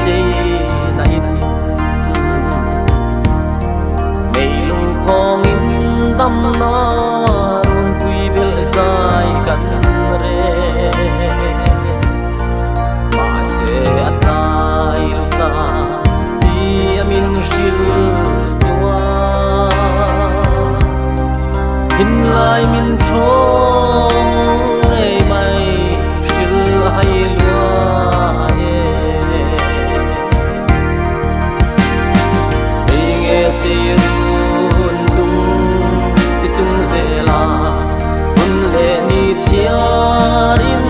se na in mei lung khong in dam na run pui bel zai kan re ma se atai luta di amin shil tua hin lai min chong ei mai shil hai lua se run dung chung zela hun le ni chiarin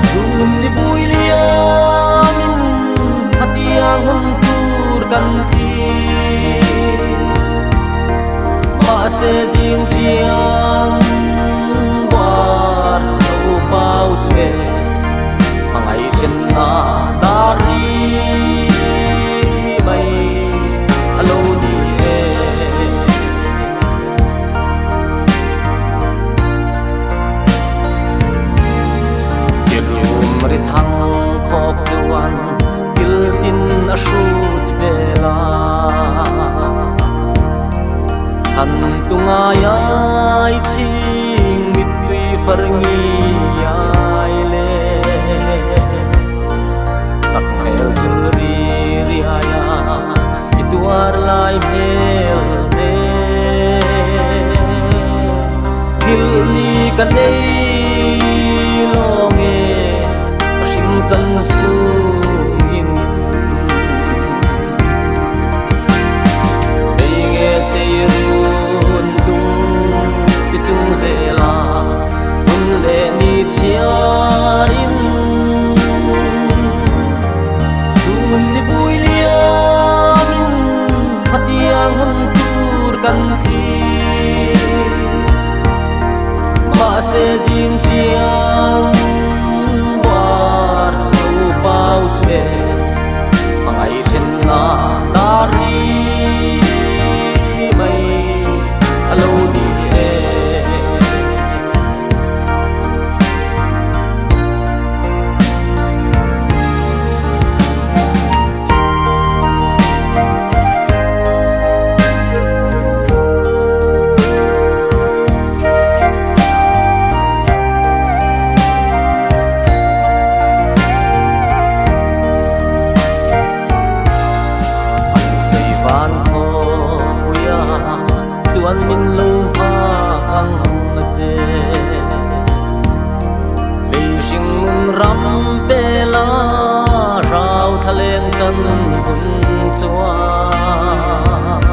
chum ni bui liamin atiang hun tur kan thi ma se jing chiang war lo pau chwe mangai chen na dari mari thang khok chuan kil tin a shoot vela chan tunga yai ching mit tui farngi ai le sak hel chul ri ri aya ituar lai bel de kil ni kan nei chân in đây nghe se run dung chung zela hun le ni chiarin chun ni bui liamin hatiang hun tur kan thi ma se jing chiang bao chwe mangai chen na dari mai alo ni e chuan min lo ha ang che le sing mun ram pe la rau thaleng chan hun chuan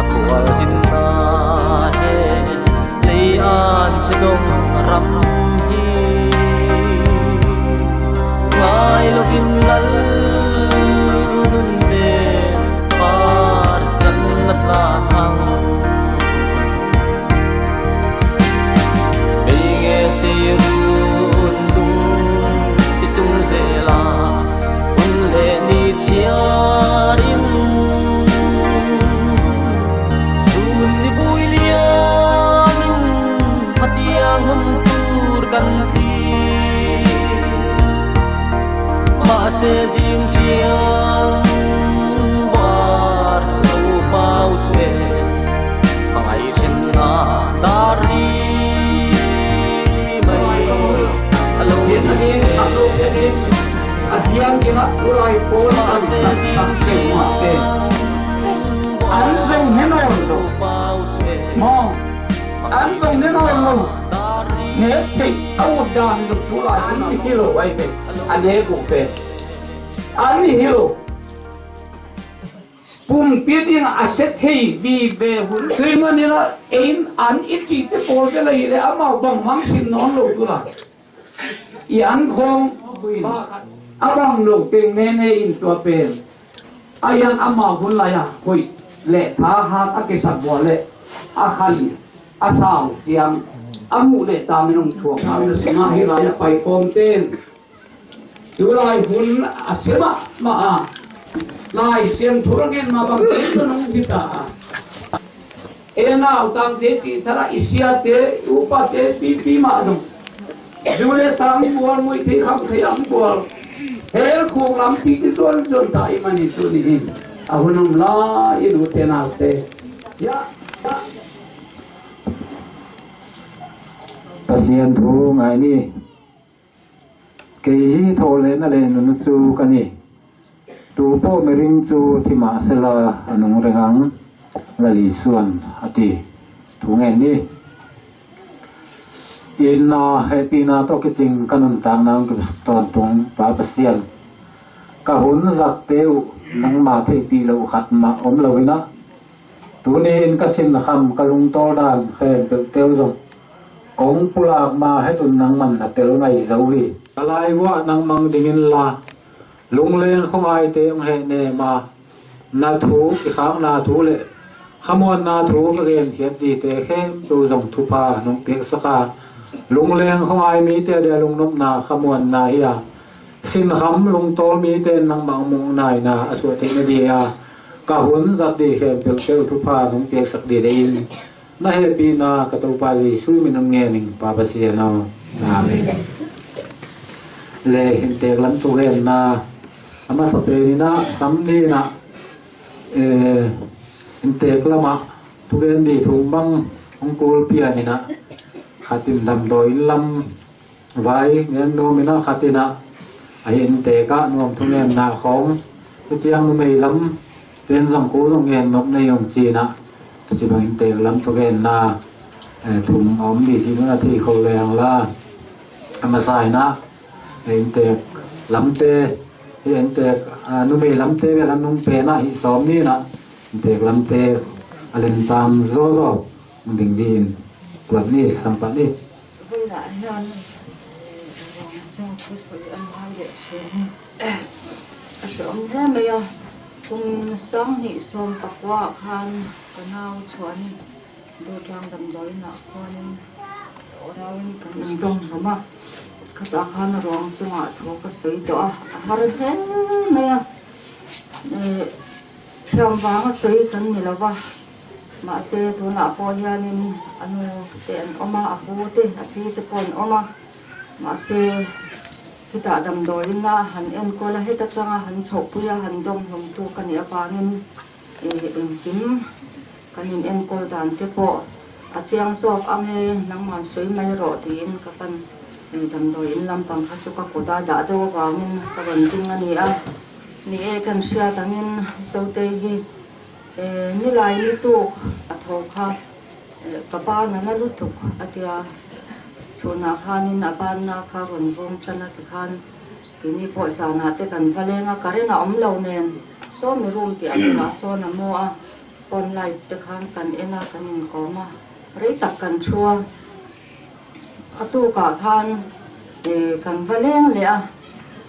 a khual sin na he le an che dong ram hi ngai lovin lal nun be par kan na hang se run dung chung zela hun le ni chiarin chun ni bui liamin hatiang hun tur kan thi ma se jing chiang war lo pau chwe mangai chen na dari Adian kina ulai pol sampai mati. Anseng henol tu, mo anseng henol tu. Neti awak dah hidup ulai ini hilo aipe, ane bupe, ane hilo. Pum piring aset hei bi be hun. Selama ni la ein an itu te pol ke lagi le amau bang mangsin non lo tu lah. Ian kong abang lo teng nene in tua pen ayan ama hun laya koi le tha ha akisat bole akhan asam chiam amu le taminong thuang am singa hi laya pai kom ten tulai hun asema ma a lai sem thurangin ma bang tenong kita ena utang te ti thara isia te upa te pi ma dong dù lệ sáng buồn mùi thì không thấy ấm buồn hết khu lắm thì cái tuần tuần tại mà đi tu đi à hôm lá ilu thế nào thế ya pasien thu ngai ni ke hi tho le na le nu chu ka ni tu po mering chu thi ma sela anung rengang la li suan ati thu ngai ni in na happy na to ke ching kanun tang nang ke ton tung pa pasien ka hun zak teu nang ma thei pi lo khat ma om lo ina tu ni in ka sin kham kalung to dan khem pe teu jong kong pulak ma hetun nang man na tel ngai zo hi alai wa nang mang dingin la lung leng không ai te ong he ne ma na thu ki khang na thu le khamon na thu ka gen hiat di te khem tu jong thu pa nong pek saka lung leng không ai mi te de lung nom na khamon na hi sin kham lung tol mi te nang mang mong nai na asu te ne di ka hun zat di khem pek te thu pa nong pek sak di de in na happy na ka to pa li su mi nang nge ning pa pa sia na amen le hin te lam tu gen na ama sa pe ni na sam ni na hin te klama tu gen di thu bang ong kul pia ni na khatin dam doi lam vai ngen no mi na khatina ai hin te ka nuam thu gen na khom ku chiang nu mei lam ten jong ko jong ngen nop nei yong chi na chỉ bằng hình tượng lắm cho cái na thùng ống thì chỉ là thì khâu lèng là mà xài na hình tượng lắm tê hình tượng nu mì lắm tê về là nung pê na hình xóm đi na hình tượng lắm tê lên tam rô rô mình đi quật đi sampan đi cùng sáng thị xóm bạc qua khan cái nào chuẩn đôi trang đầm đói nọ con ở đâu cái đông đúng không cái bạc khan rong chung à thuộc cái suy đó har thế mày theo vắng cái suy cái này là ba mà xe tu nọ po nhà nên anh tiền oma apu te api te pon oma mà xe khi ta đầm đói là hắn em coi là hết tất cả hắn chọc bây giờ hắn đông hồng tu cái này apa nên em kiếm cái này em coi đàn thế po chiang sop anh nang man suy mai rõ thì em các bạn đầm đói em làm bằng các chỗ các cô ta đã đâu vào nên các bạn tin anh ấy nè cần sửa tăng nên sau đây thì như lại như tu thầu kha các bạn nó lút thục thì số nào khan nên ban na kha còn vong chân là khan cái này bỏ ra na te cần phải lên cái này nó lâu nên số mi room thì anh là số nào mua online te khan cần em là cần có mà rồi tất cần chua tu cả khan cần phải lên lẽ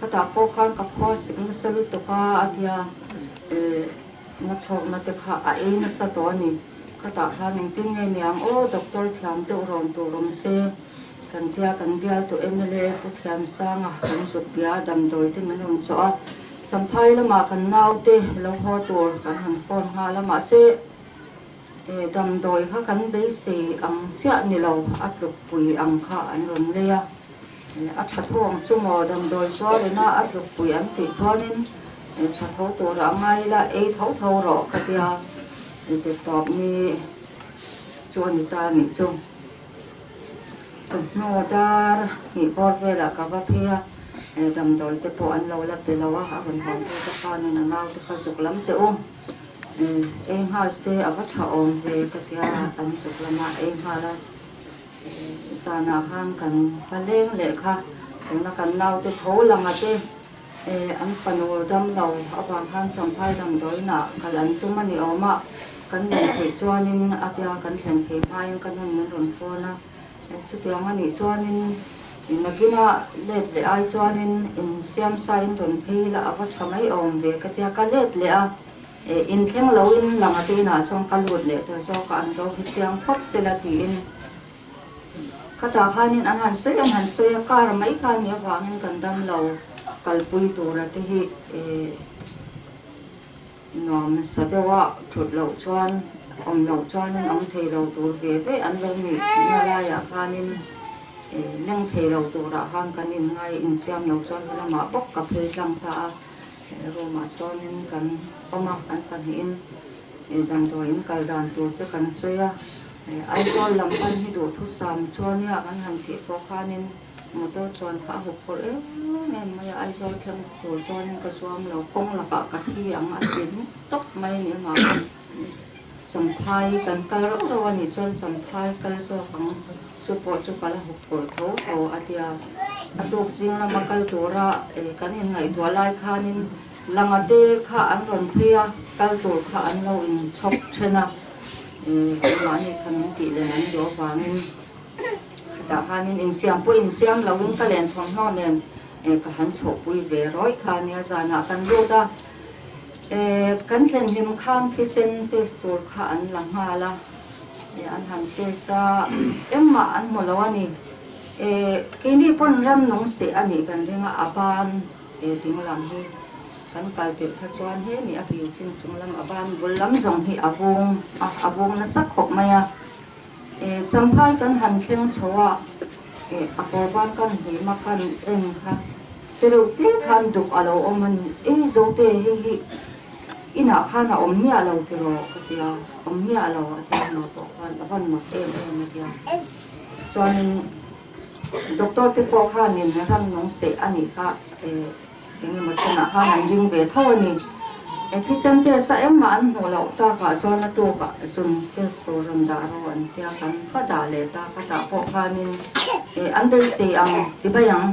cái ta có khan cái khó sinh cái sự tu cả thì nó chọn nó te kha ai nó sa to ni cái ta khan những tin nghe niệm ô doctor khám tu rom se kan tia tu emele pu thiam sang kan suk pia dam doi te manun cho samphai lama kan nau te lo ho tur kan han phone ha lama se dam doi kha kan be se ang chia ni lo atluk pui ang kha an ron le ya a that thong chumo dam doi so le na atluk pui an ti chonin that tho tur angai la tho ro ka tia se top ni chuan ni ta ni chung no dar ni bor ve la ka va phia dam doi te po an lo la pe lo wa han hon te ka ni na nau te ka suk lam te o ha se ava tha om ve ka tia an suk lama ha la sana han kan paleng le kha na kan nau te tho langa te an panu dam lo awang han cham phai dam doi na kalan tu mani oma kan len thei chuanin atia kan thlen thei phai kan hun ron fo na chú tiếng anh chuanin in nagina let le ai chuanin in siam sain ron phei la awa thamai om ve ka tia ka let le a in thleng lo in langa te na chong ka lut le to so ka an ro hi chiang phot se la ti in ka ta khanin an han soi kar mai khan ya wangin kan dam lo kalpui tura te hi nom sa te wa thut lo chuan om lo chuan an thei lo tur ve ve an lo mi na la ya khanin leng thei lo tu ra han kan in ngai in siam lo chuan lama bok ka phei tlang ta roma sonin kan oma kan panin dan to in kal dan tu te kan soya ai ko lam pan hi do thu sam chuan ya kan han ti po khanin motor chuan kha hu por maya ai so thang tu chuan ka suam lo kong la ka thi ang a tin tok mai ni ma cham phai kan kal ro ni chuan cham phai kal so khang chu po chu pala hu por tho o atia atok sing la makal tora kan in ngai to lai khanin langate kha an ron phia kal tur kha an lo in chok thena mani khan ti le nan do wangin ta hanin in siam lo in kalen thong no nen ka han chho pui ve roi kha nia zana kan do ta kan thlen him khang ki sen te tur kha an la nga la an han te sa emma an molawani kini pon ram nong se ani kan ringa aban ding lam hi kan kal te kha chuan he ni a piu chin chung lam aban bul lam jong hi avung na sak khop maya champhai kan han thleng chowa apoban kan hi ma kan en kha teru te khan duk alo oman zo te hi ina khana ommi alo tero katia ommi alo ata no to kan avan mo te ma dia chuan doctor te po khanin ram nong se ani kha ini macam nak handling betul ni. Efisien dia saya man holau tak kajuan tu kak sun restoran daruan dia kan pada leta kata pokanin anda siang tiba yang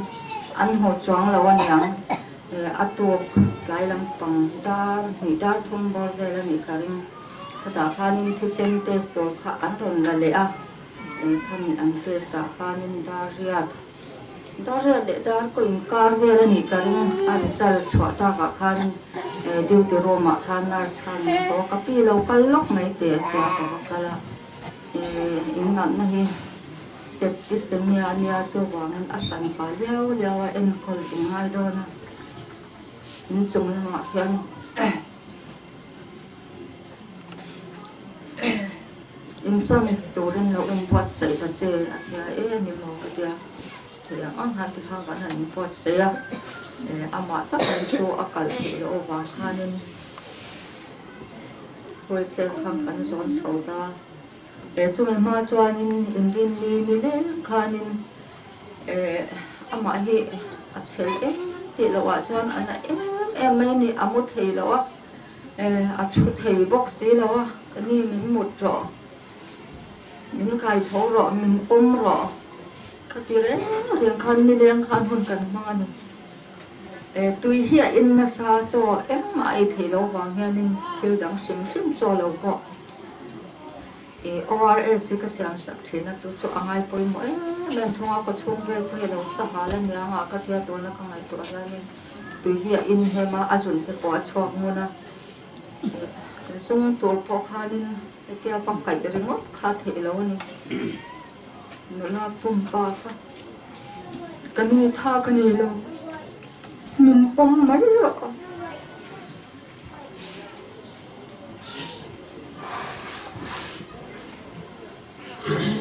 an ho juang lawan yang atuk lai lampang dar hidar tumbol vela ni karim kata kanin efisien testor kak anron lalea kami ante sa kanin dariat Dar le dar ko inkar vela ni karin alisal chwata ka khan diu roma khan nars khan to kapi lo kal lok mai te ka kala innan na hi septisemia nia cho wangan asan pa lewa en kol ingai do na in chung la ma hian insan toren lo en wat sai ta che ya ni mo dia yang angkat di sana kan buat saya amat tak itu akal itu orang kanin projek kan zon sauda cuma majuanin indin ni le kanin amat hi acel ti lawa juan anak ni amut hei lawa achut hei box lawa ni min mut ro min kai tho ro min ro katire riang khan ni riang khan hun kan ma ni tui hi in na sa cho mai thei lo wang hianin thil dang sim cho lo ko ORS ka siam sak thina chu angai poi mo ben thonga ko chung vel ko lo sa hala nia nga ka thia to na ka ngai to hianin tui hi in hema azun te po chok mo na sung tur po khanin tia pam kai ringot kha thei lo ni nula pumpa ka kani tha kani lo min pom mai ro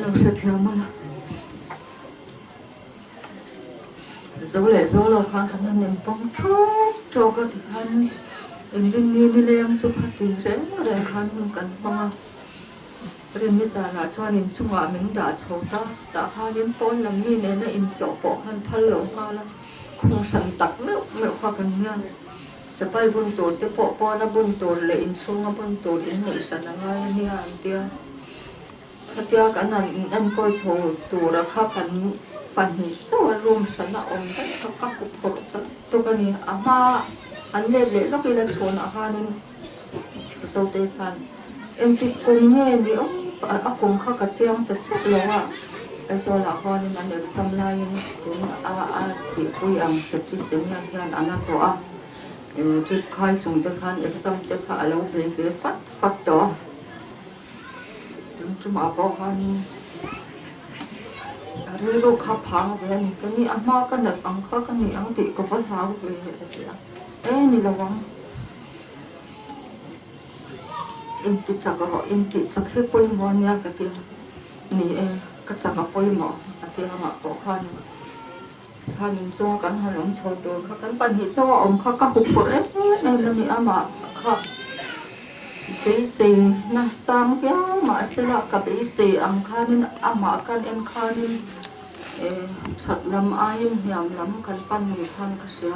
lo se thia mana zo lo khan kan nin pom cho ka ti khan in ni le am chu phati re khan kan pama rin ni sa na chuan in chunga min da chhota ta hanin pon lam mi ne na in to po han phal lo hala khung san tak me kha kan nia chapal bun tur te po na bun tur le in chunga bun tur in nei san nga ni an tia khatia kan an ko chho tur kha kan pan hi so room san na om ta ka ku pho to kan ni ama an le lo ki la chon a hanin to te khan em ti cùng nghe đi ông cùng khắc cả chiang tất chất lo à ai cho là con nên anh được xăm lai chúng thì tôi ăn sạch thì xem nha anh ăn to à chút khai chúng tôi khan em xăm tôi khá lâu về phát to chúng mà bao khan rồi rồi khá phang về cái này ăn mà cái này ăn khá cái này ăn thì có phát hao về này là vắng inti chakaro inti chakhe poi monia kati ni ก็จะกับปุยหมอที่เขามาบอกข้านี่โจ้กันหันหลังโชว์ตัวเขากันปันหิโจ้อมเขาก็หุบปุดในมันนี่อามาค่ะปีสี่นะสามเพียงมาสละกับปีสี่อังคานินอามากันเอ็นคานินชัดลำอายินยามลำกันปันมีพันกระเสีย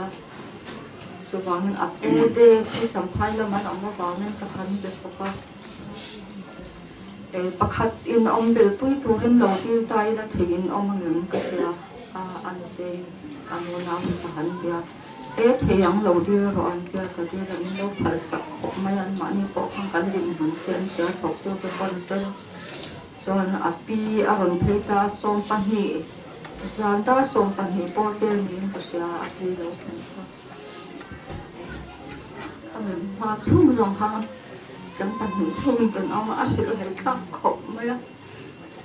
จะวางเงินอับปูเดที่สัมภาระมันออกมาวางเงินกระพันเด็กปะประคัดอินอมเบลปุยตูรินหลอดิวไตและถีนอมเงินกระเสียอันเดอันโนน้ำกระพันเบียเทียงหลอดิวรอนเบียกระเดียแล้วมันเราผัดสักไม่ยันมานี่ปอกข้างกันดินหันเตียนเสียถกตัวเป็นคนเตอจนอับปีอารมณ์เพตาส่งปันหีจานตาส่งปันหีปอดเบลนี้กระเสียอับปีเราถึงมาชุ่มลงข้างจังปันหิชุ่มกันเอามาอาศัยให้ข้างขบไหม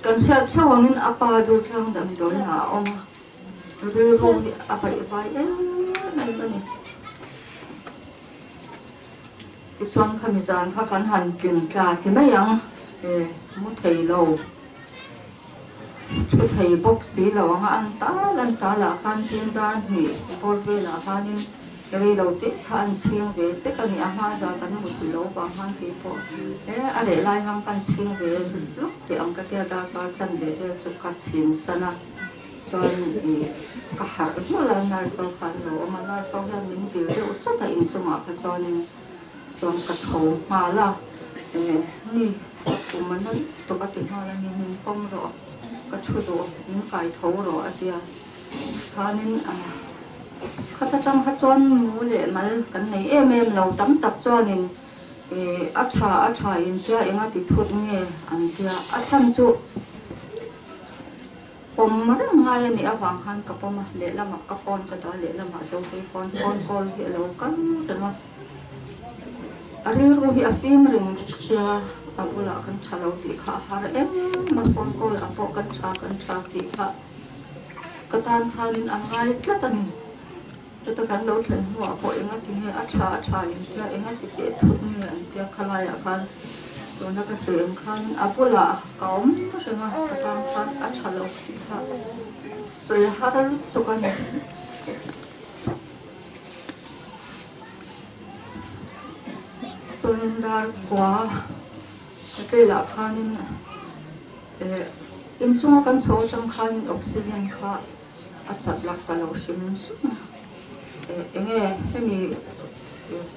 กันเช้าเช้าวันนี้อาปาดูข้างดำโดนหาออกมาเรื่องพวกนี้อาไปนั่นนี่ที่ชวนขมิจารข้ากันหันกินกาที่ไม่ยังมุดไทยเราชุดไทยบ็อกสีเราอันตาลันตาละกันชิมด้านนี่พอเวลาพันนี่เราติดพันชิงเวสกันนี่อามาจากันหมดที่เราบางพันที่พออะไรไล่ห้างกันชิงเวสลุกที่อังกฤษดาการจันเดชจุกัดชินสนะจนก็หาเมื่อไรนาร์สองพันโลมานาร์สองยันมินเดียวจะไปอินจุมาพจรจนกระทงมาละนี่ตัวมันนั้นตัวปฏิหารนี่มันป้องรอกระชุดตัวมันไก่เท้ารออาเดียท่านี้ข้าจะจำข้าจวนมูเลยมากันในเราตั้มตับจวนนี่อาชาอินเดียเองติดทุนเงี้ยอันเดียอาชันจุผมมาเรื่องไงนี่อาฟังขันกับผมเละละมักกับฟอนก็ได้เละละมักโซ่ไปฟอนกอลที่เรากันเนาะอะไรรู้ที่อาฟิมริงเสียอาบุลากันชาเราติขาหามาฟอนกอลอาปอกันชาติขากระตานทานินอะไรก็ตันแต่กันเราเห็นหัวพอเองที่นี่อาชาอย่างเดียเองที่เกิดทุนเนี่ยเดียขลายอาการตัวนักเสียงขันอาบุลาเก่าใช่ไหมกระตานขันอาชาเราติขาสวยฮาร์ลุตุกันส่วนดาร์กว่าเวลาขันอินช่วงกันโซ่จังขันออกซิเจนค่ะอาจจะหลักตลอดชิมสุดเองให้มี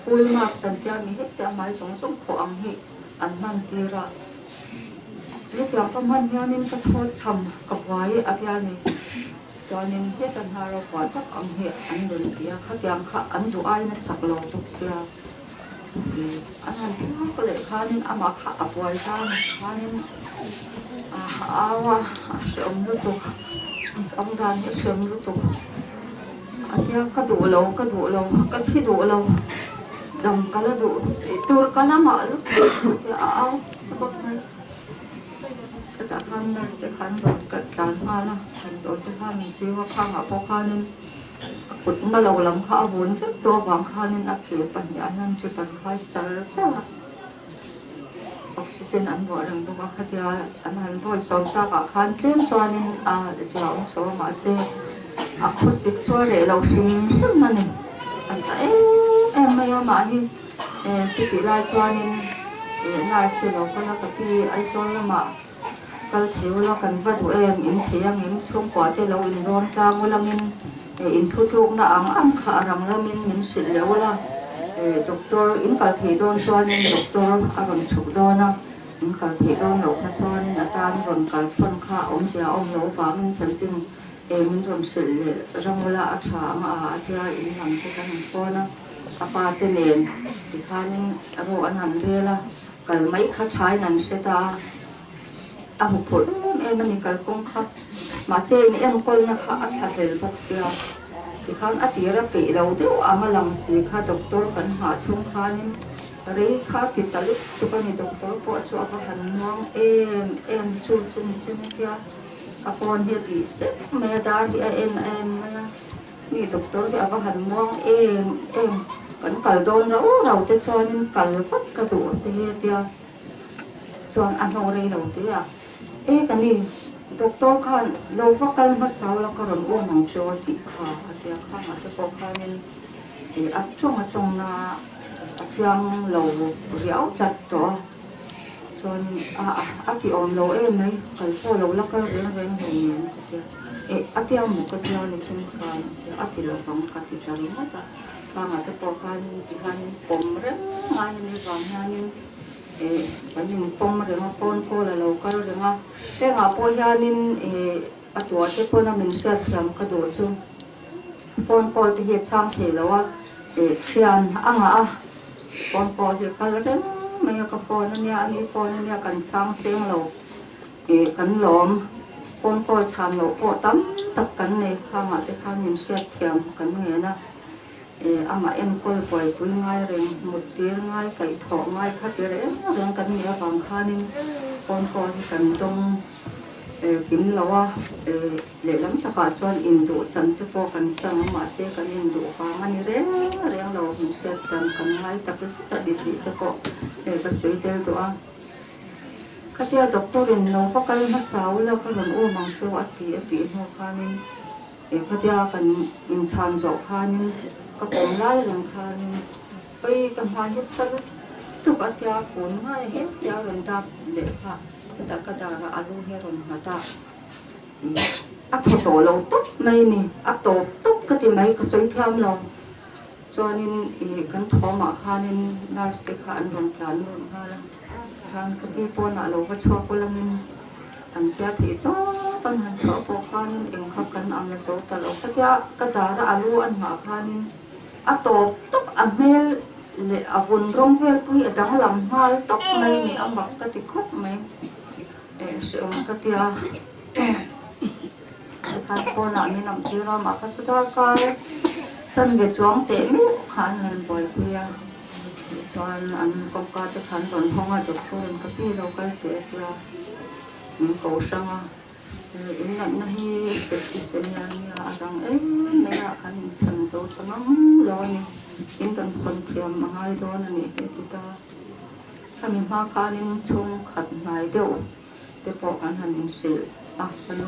ฟูลมาร์กจันทร์มีให้แต่ไม่สงสงขวางให้อันมันตีระลูกอย่างก็มันยานินก็โทษช้ำกับไว้อาญานี่จอนินให้ตันหาเราขวานทักอันเหอันเดินเดียขัดยังขัดอันดูไอ้นั่นสักโลจุกเสียอันนั้นที่เขาก็เลยข้านินอามาขัดป่วยข้านินว่าเสริมรู้ตัวต้องการเสริมรู้ตัวอันนี้ก็ดูเราก็ที่ดูเราดำก็แล้วดูตัวก็ละมาลุกเอาพวกนี้ก็จะขันนั่นจะขันโดนกัดการมาละขันโดนจะขันชื่อว่าข้างพวกข้านี่กุดมาเราลำข้าบุญตัวบางข้านี่นักเกี่ยวปัญญานั่นจะปัญญาสารจ้าออกซิเจนอันบ่อเรื่องตัวข้าที่อันนั้นพอสอนตากขันเต็มตัวนี่เดี๋ยวเราสอนมาเสียaku siksuarเราชิมชิมมันอาศัยไม่ยอมมาที่ที่ไล่ชวนินน่าเสียเราก็แล้วกับที่ไอโซนละมาก็เที่ยวเรากันว่าตัวอินเทียงอินช่วงกว่าที่เราอินร้อนกลางเวลาอินทุกๆน่ะอังขารังแล้วมินสิแล้วละด็อกเตอร์อินกัลที่โดนชวนินด็อกเตอร์อารมณ์ฉุกโดนนะอินกัลที่โดนหลบชวนินอาการร้อนกัลฟันข้าเสียหลบฟ้ามันฉันจึงมันจนสิเลยรังเวลาอาชามาที่อินหันที่กันพอนะอาปาเตเลนที่ข้านี่อารมณ์อันหันเรียละกัลไม่ข้าใช้นั่นเสียตาอาหุผลมันนี่กัลกงข้ามาเซนคนนะคะอาชาเฮลพกเสียที่ข้าอติระปีเราเดี๋ยวอามาลังสีข้าด็อกเตอร์กันหาช่วงข้านี่รีข้าติดตลุจุกันนี่ด็อกเตอร์ปวดชัวข้าหันมองจูจินเดียอาฟอนเฮียปีเซ็เมียดาร์ที่เมียนี่ด็อกเตอร์ที่อาหันมองกันกัลโดนเราจะชวนกัลฟัดกระดูกที่เดียชวนอันโนเรเราที่กันนี่ doktor kan lo vakal masalah karon unang jodi ka atia ka ate po kanin achong na atyang lo riau tat to son ati on lo mai kal po lo la kal ren hen atyang mo ka dia le chung ka ati lo fang ka ti tari mata ka ate po kan tihan pom ren ngai ni bang hanin kanin pom ren pon ko la lo kal ren te nga po hanin atwa te po na min sa thiam ka do chu pon ko ti he chang the lo wa chian anga pon ko ti kal ren mai ka phone ania ani phone ania kan chang seng lo kan lom pon ko chan lo ko tam tak kan ne kha nga te khan min sa thiam kan nge na ama en kol poi pui ngai reng mut tir ngai kai tho ngai kha te reng kan nia bang khanin pon ko kan dong kim lawa le lam ta ka chuan in du chan te po kan chang ma se kan in du ka mani reng lo hin set kan ngai ta ka sta di te ko ka sui tel do a ka tia doctor in no fa kal ma sau la ka lam o mang chu ati no khanin ka tia kan in chan zo khanin ka pom lai reng khanin pai kan ha hi sal tu ka tia kun ngai he tia ron da le kha ta ka da ra alu he ron ha ta to lo tuk mai ni to tuk ka ti mai ka soi tham lo chuanin kan thoma khanin nurse te kha an ron tlan ron ha la khan ka pi po na lo ka chho ko langin an tia thi to pan han chho po khan eng kha kan am la zo ta lo ka tia ka da ra alu an ma khanin to tuk a mel le avun rong vel pui adang lam hal tok mai ni ambak ka ti khop mai siom ka tia ka po na ni nam tira ma ka chu da ka chân về chuông té hắn lên bồi kia cho anh công ca tới hắn còn không ai được thôi cái gì đâu cái té kia những cổ sang à in lần này cái xem nhà rằng ấy mấy là hắn chân số cho nó rồi in cần xuân thiềm mà hai đôi này cái ta kami makanin chung khat nai deu te po kan hanin sil ano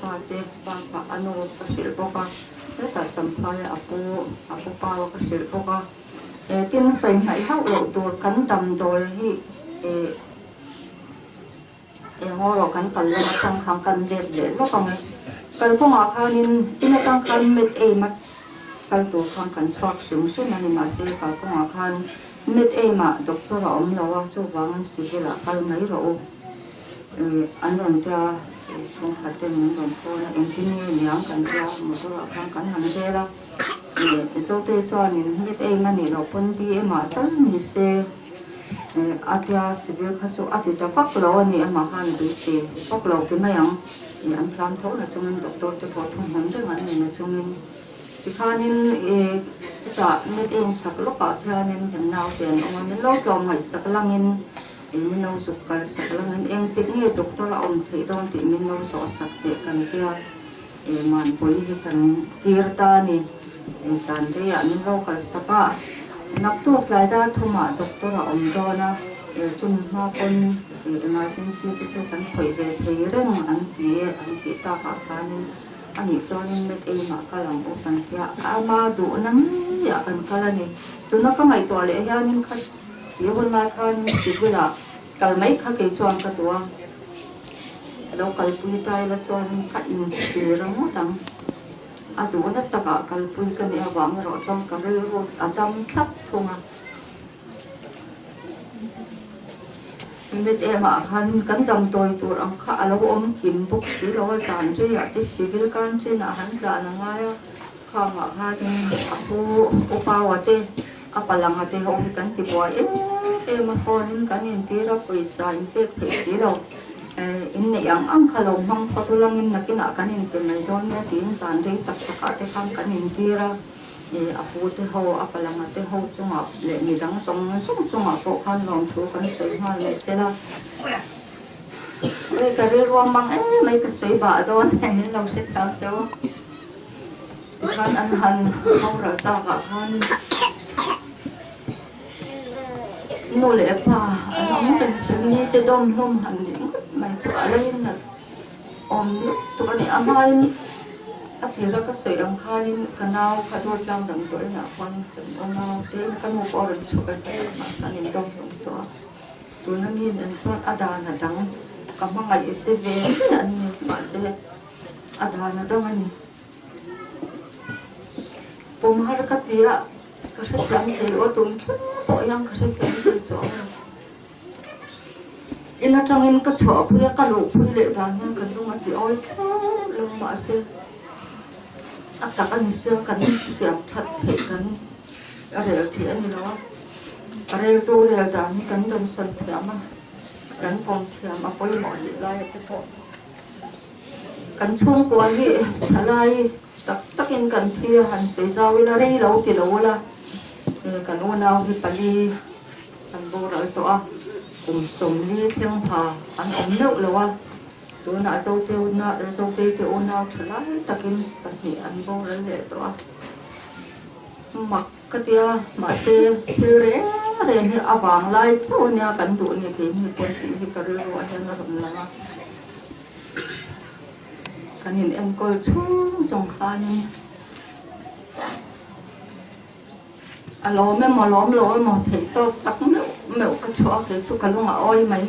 ka te pa ano pa sil po ka ta champhai apu pa ka sil po ka tin soi hai hau lo tur kan tam doi hi ngoro kan kal la chang khang kan le lo ka ngai kal po ma khanin tin chang kan met mat kal tu khang kan swak sum su nani ma se kal po ma khan met ma doctor om lo wa chu wang sivila kal ngai ro an ron ta chung khaten ron ko na engineer niang kan ja motor khang kan han de la so te chuan in met ma ni lo pon ti ma tan ni se atia civil kha chu ati ta fak lo ni ma han bi se fak lo ti ma yang an tham tho na chung doctor te ko thong hon re man ni na chung thì khanin ta met sak lo ka khanin kan naw ten oma men lo tlom hai sak langin min no sukal sak langin eng ti ni doctor om thei don ti min no so sak te kan kia man poi hi kan tirta ni san re ya min lo kal saka nak to klai da thuma doctor om do na chun ma kon emergency ti chu kan phoi ve thei reng an ti ta ka khanin ani chonin met ma kalang o kan tia ama du nang ya kan kala ni tu na ka ngai to le hianin kha ti hol ma khan sibula kal mai kha ke chon ka to do kal pui tai la chon ka in ti rang mo dang adu na ta ka kal pui ka ne awang ro chon ka re ro adam thap thunga met ma han kan dam toy tur ang kha alo om kim buk si lo san je ya ti civil kan che na han la na nga ya kha ma ha ni apu upa wa te apalang ate ho kan ti boy ma phone kan in ti ra paisa in pe the ti lo in ne yang ang khalom hang patulang in nakina kan in pe mai don ya tin san re tak ka te kham kan in ti ra apu te ho apalang ate ho chunga le ni dang song chunga po khan long thu kan sei ha le se la ka re ro mang mai ka sei ba don hen lo se ta to khan an han ho ra ta ka khan no le pa an ang kan se ni te dom lom han ni mai chu ala in na om tu kan amain atira ka se ang khanin kanau khador lang dam to ina kon ona te kan mo por chu ka kanin dom to tu nangin an chon adana dang kamangal ite ve an ni ma se adana dang ani pumhar ka tia kasi kami se o tum to yang kasi kami se cho ina changin ka cho phuya ka lu phui le da na kan lu ma ti oi lu ma se atak ani se kan siap that the kan are thi ani lo are tu re da ni kan dom son thiama kan pom thiama poi mo ni lai te po kan chung kwa hi chalai takin kan thia han se zawi la rei lo ti lo la kan ona hi pali kan bo ra to a som li theng pha an om no lo wa tu na so te ona chalai takin pani an bo ra le to a mak ka tia ma se re ni awang lai chu nya kan tu ni ke ni pon ti hi ka ro a hen na rom na kanin em kol chung song khanin alo me mo lom lo mo thei to tak me ka chua ke chu ka lunga oi mai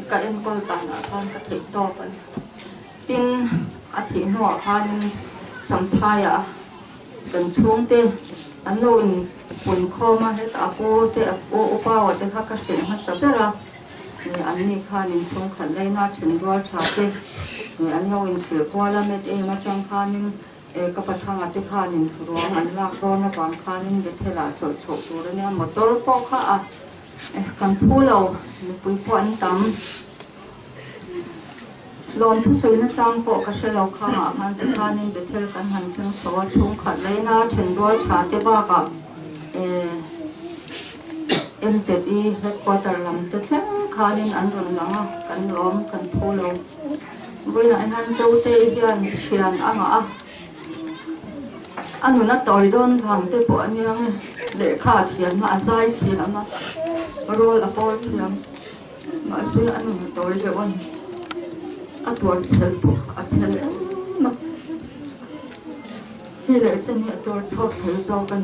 ka em kol ta na kan ka thei to pan tin a thi no khanin sampaya kan chung te an lo in pun kho ma he ta ko te o pa wa te kha ka sen ha sa ra ni an ni khanin chung khan lai na chen rual cha te ni an lo in sil kwa la met e ma chang khanin e ka pathang ate khanin ruang an la ko na bang khanin de thela cho cho tur ne motor po kha a kan phulo ni pui po an tam lom thu sui na chang po ka se lo kha ma han te khanin de thel kan han thang so chung khat lai na chen rual cha te ba ka MZE headquarter lam te thleng khanin an ron langa kan lom kan phulo boina han zo te hian thian anga a anu na toy don phang te po aniang le kha thian ma azai thian ma rol apol thian ma se anu na toy le on a tuar chel po a chel ma hi le chani a tuar chok thei zo kan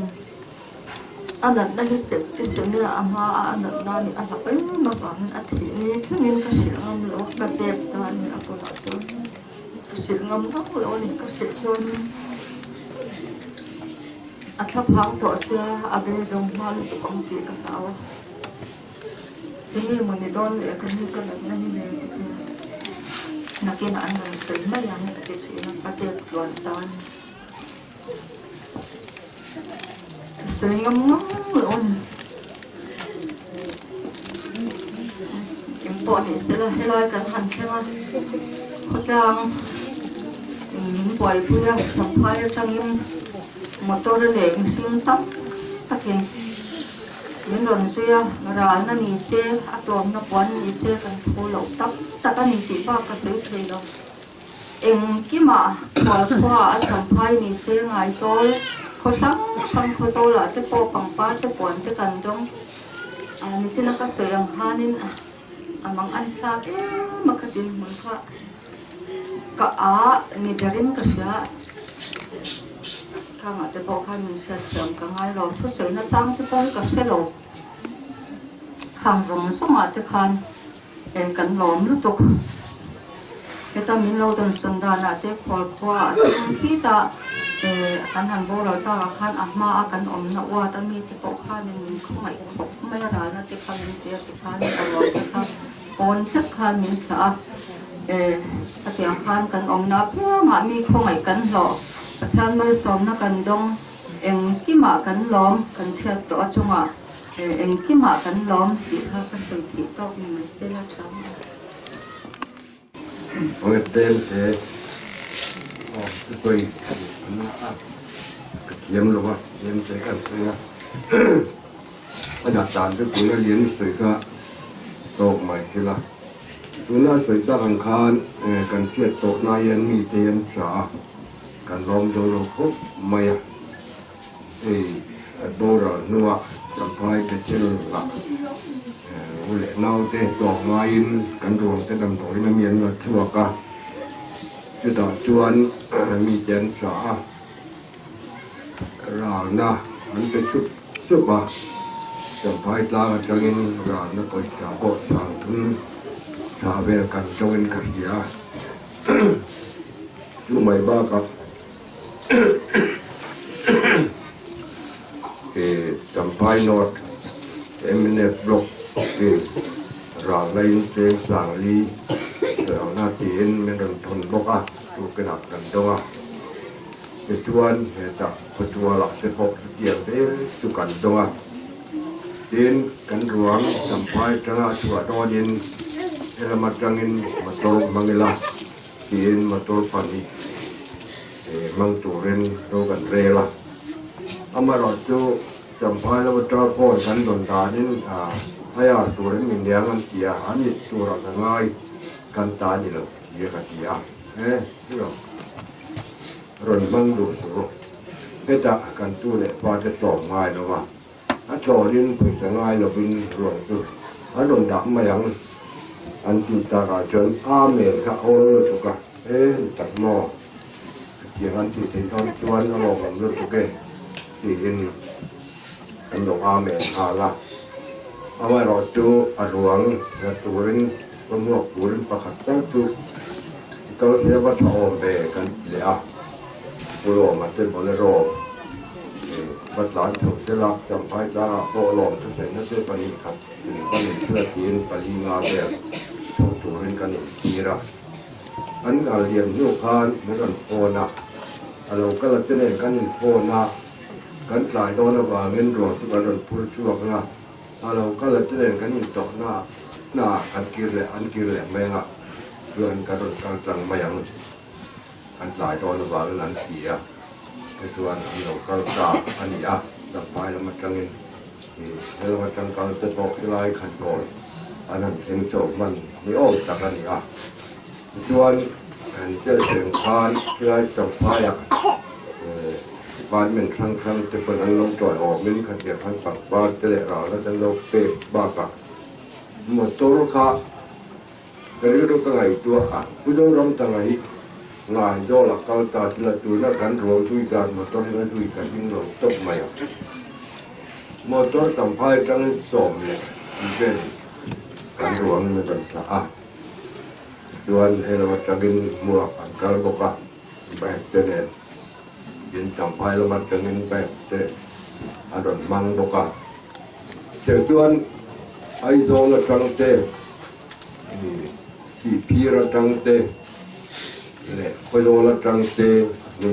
anan na hi sep ti se ne ama anan na ni a hlap ai ma ba han a thi ni thangin ka sil ngam lo ka sep ta ni a po la chu ka sil ngam na lo ni ka sil chon a thap hang to sia a be dong mal kong ti ka taw ni mo ni don le ka ni ka na ni le ki nakin an na stay ma yang ka ti chi na ka sep lon ta ni sui ngâm ngâm luôn em bỏ thì sẽ là hay là cần hành theo anh có trang quay phu ya chấm phai trang em một tô để mình xin tóc tất nhiên những lần xưa ra nó nỉ xe áp dụng nó quấn nỉ xe cần phu lẩu tóc tất cả nỉ chỉ ba cái thứ gì đó em cái mà qua chấm phai nỉ xe ngày rồi khó sáng khó rồi là cái bộ bằng ba cái quần cái cần đông nên chỉ là cái sợi ang hanin mang ăn cha cái mà cái tin mình khá cả ni darin cái sữa cái mà cái bộ cái mình sẽ chọn cái ngày rồi chút sợi nó sang cái bộ cái sữa lẩu hàng rong số mà cái khan cần lỏm lúc tục cái ta mình lâu tuần xuân đàn là cái qua khi ta kan han bo lo ta khan ahma kan om na wa ta mi ti po khan min không mai ra na ti khan mi ti khan ta lo ta on thak khan min tha ta ti khan kan om na pya ma mi không ai kan lo than mar som na kan dong eng ki ma kan lom kan chet to achunga eng ki ma kan lom ti kha ka sei ti to mi se la cham oi tem te tôi kiếm luôn á kiếm sẽ cần phải anh đặt tàn cái cuốn nó liên sợi cả tổ mày thì là cuốn nó sợi ta hàng khan cần thiết tổ này anh mi tiền trả cần lom đồ lô khúc mày thì bố rồi nua chẳng phải cái chân là lẽ nào thế tổ này cần ruộng cái đầm tối nó miền là chua cả จุดจวนมีเจนสาเรานะมันเป็นชุบะจะไปตาจังอินเรานะก็จะโอสังทุนชาเวลกันจังอินขัดยาอยู่ไม่บ้ากับจำไปนอดเนฟบล็อกเราในเสียงสั่งลีเราหน้าที่เอ็นมันโดนทนบอกดูกระดับกันตัวเป็นชวนเหตุจากปัจจุบันหลักเฉพาะเกี่ยวกับจุกันตัวเดินกันหลวงจำไปจังชัวตอนเย็นเรามาจังอินมาตรมังเวลาเดินมาตรปันนี้มังตูเรนโดกันเรล่ะอามาเราจูจำพายแล้วจะพ่อฉันโดนตาดินให้ตัวเรนมีเดียมันเสียอันนี้ตัวเราจะง่ายกันตานี่เราเสียกันเสียที่เรารอนมังดูสุรเพื่อจะกันตัวเนี่ยพอจะต่อง่ายนะว่าถ้าต่อดินเพื่อจะง่ายเราเป็นรอนตัวถ้าโดนดับมาอย่างอันที่ตากาจนเมข้าโอ้ถูกกันตัดหม้ออย่างนั้นที่ถึงตอนชวนเราลองเลือกโอเคที่เห็นกันดอกเมละเอาไว้รอจูอรวงและตัวรินบนหลอกตัวรินประคับตั้งจูก็เสียว่าชอบเบกันเลยผู้หลอกมาเต็มบริโภคภาษาถูกเสลักจำไปได้พอหลอกทุกสิ่งนั่นเป็นปณิครับก็หนึ่งเพื่อจีนปริงาแบบชอบตัวรินกันทีละอันการเรียนโยคานเหมือนโพนะเราก็เลยจะเล่นกันโพนะกันหลายตอนว่าเงินรอที่เราพูดช่วงนะเราก็เลยจะเล่นกันต่อหน้าอันกิเลสแม่งเรื่องการจังมาอย่างอันหลายตอนว่านั้นเสียในส่วนเราก็กราบอันนี้จับไปแล้วมาจังเงินแล้วมาจังการจะบอกที่ไรขันก่อนอันนั้นเสียงโจมมันไม่ออกจากอันนี้ชวนจะเสียงพานเพื่อจับพายักบ้านมันครั้งจะเป็นอันลงจ่อยออกไม่ได้ขัดเกี่ยวพันปักบ้านจะเละเราแล้วจะลงเปบบ้ากะหมดตัวลูกค้าก็เรื่องก็ไงตัวผู้ต้องรำตั้งไงงานย่อหลักการตาที่ละตัวนักการรวมช่วยกันหมดตัวนั้นช่วยกันยิ่งเราตกไม่หมดตัวทำพายจังสมเนี่ยเป็นการรวมมันเป็นส่วนเราจะกินมัวกันกาลบกะแบบเจเนยินจำพายเรามาจะกินแบบเจอดอนมังบกะเจ้าส่วนไอโซละจังเตสีพีระจังเตเนี่ยไอโซละจังเตนี่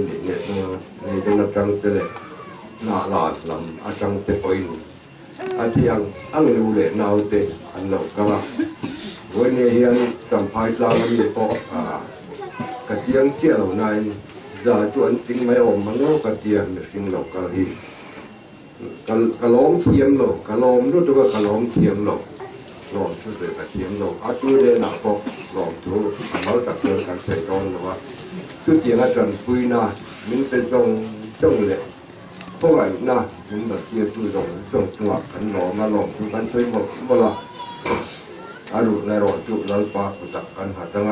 เป็นละจังเตเลยน่าลาดลำอาจังเตปอยน์อาที่อังรูเล่นาวเตอันเราก็วันนี้ยังจำพายลามันมีพอกระเทียมเจียวในจะตัวจริงไม่ออกมันก็กระเทียมสิ่งเราก็ฮีกระล้อมเทียมเรากระล้อมรู้ตัวกระล้อมเทียมเราล้อมช่วยกระเทียมเราอาตัวเดน่ะก็ล้อมตัวเราจะเกิดการใส่ร้อนหรือว่าคือเกี่ยงอาจารย์ปุยนะมันเป็นจงเลยเพราะว่านะมันแบบเกี่ยวตัวส่งตัวกันล้อมมาล้อมกันช่วยหมดเวลาอารุในรอจุลปากุตักกันหาตัง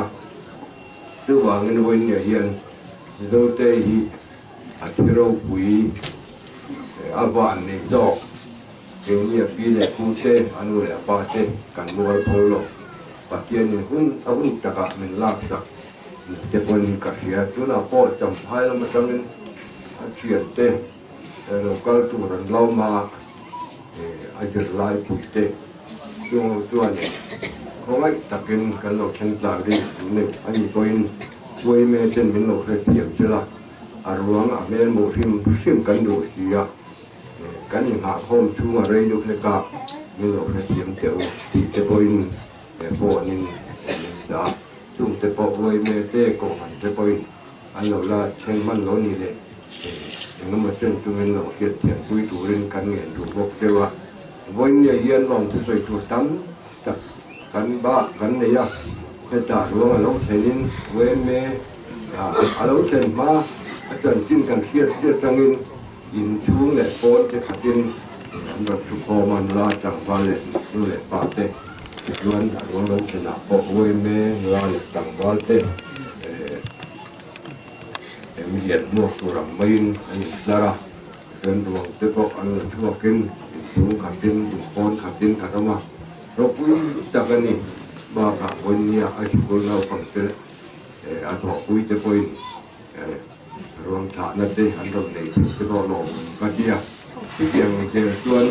ตัววางเงินไว้เนี่ยเฮียนเราเตะอาทิเราปุยอาบานนี่ดอกเกี่ยวเนี่ยปีเล็กคู่เตะอนุเล่ปาเตะกันมัวพอลปัจเจียนหุ่นจักรมันลากจักจะเป็นกระเทียตัวน่ะพอจำพายแล้วมันจะเป็นเฉียนเตะเราก็ตัวเรามาอาจจะลายปุยเตะตัวเนี่ยเขาไม่ตักกินกันหลอกเช่นปลาดิเนี่ยอันนี้ก็อินช่วยแม่เช่นเป็นหลอกเทียมใช่ละอารวงแม่โมชิมกันดูสิกันยังหาข้อมชูอะไรอยู่ในกามีหลอกเทียมเดียวที่จะก็อินแต่พอนี่จ้าจุ่มแต่พอไว้แม่เต้ก็หันจะก็อินอันเราละเช่นมันล้อนี่เลยอย่างนั้นมาเช่นจุ่มเป็นหลอกเทียมคุยดูเรื่องกันเงินดูบอกเจ้าว่าวันนี้เฮียนลองที่ใส่ตัวตั้งจากกันบ้ากันเนี่ยจะจ่าหลวงเราเช่นเวเมเราเช่นมาอาจารย์จิ้นกันเสียจังอินช่วงเนี่ยโอนจะขัดยินแบบชุกคอมันลาจังบ้านเลยดูเลยปาเต้ล้วนหลวงเราชนะปอกเวเมลาจังบ้านเต้ mi liệt mua tu ram main an lara ken ruang te ko an thuakin chung khatin kon khatin khatama ro pui sakani ba ka onia a school na pangte a to pui te poi ruang tha na te an ro nei te ko lo ka dia yang je tuan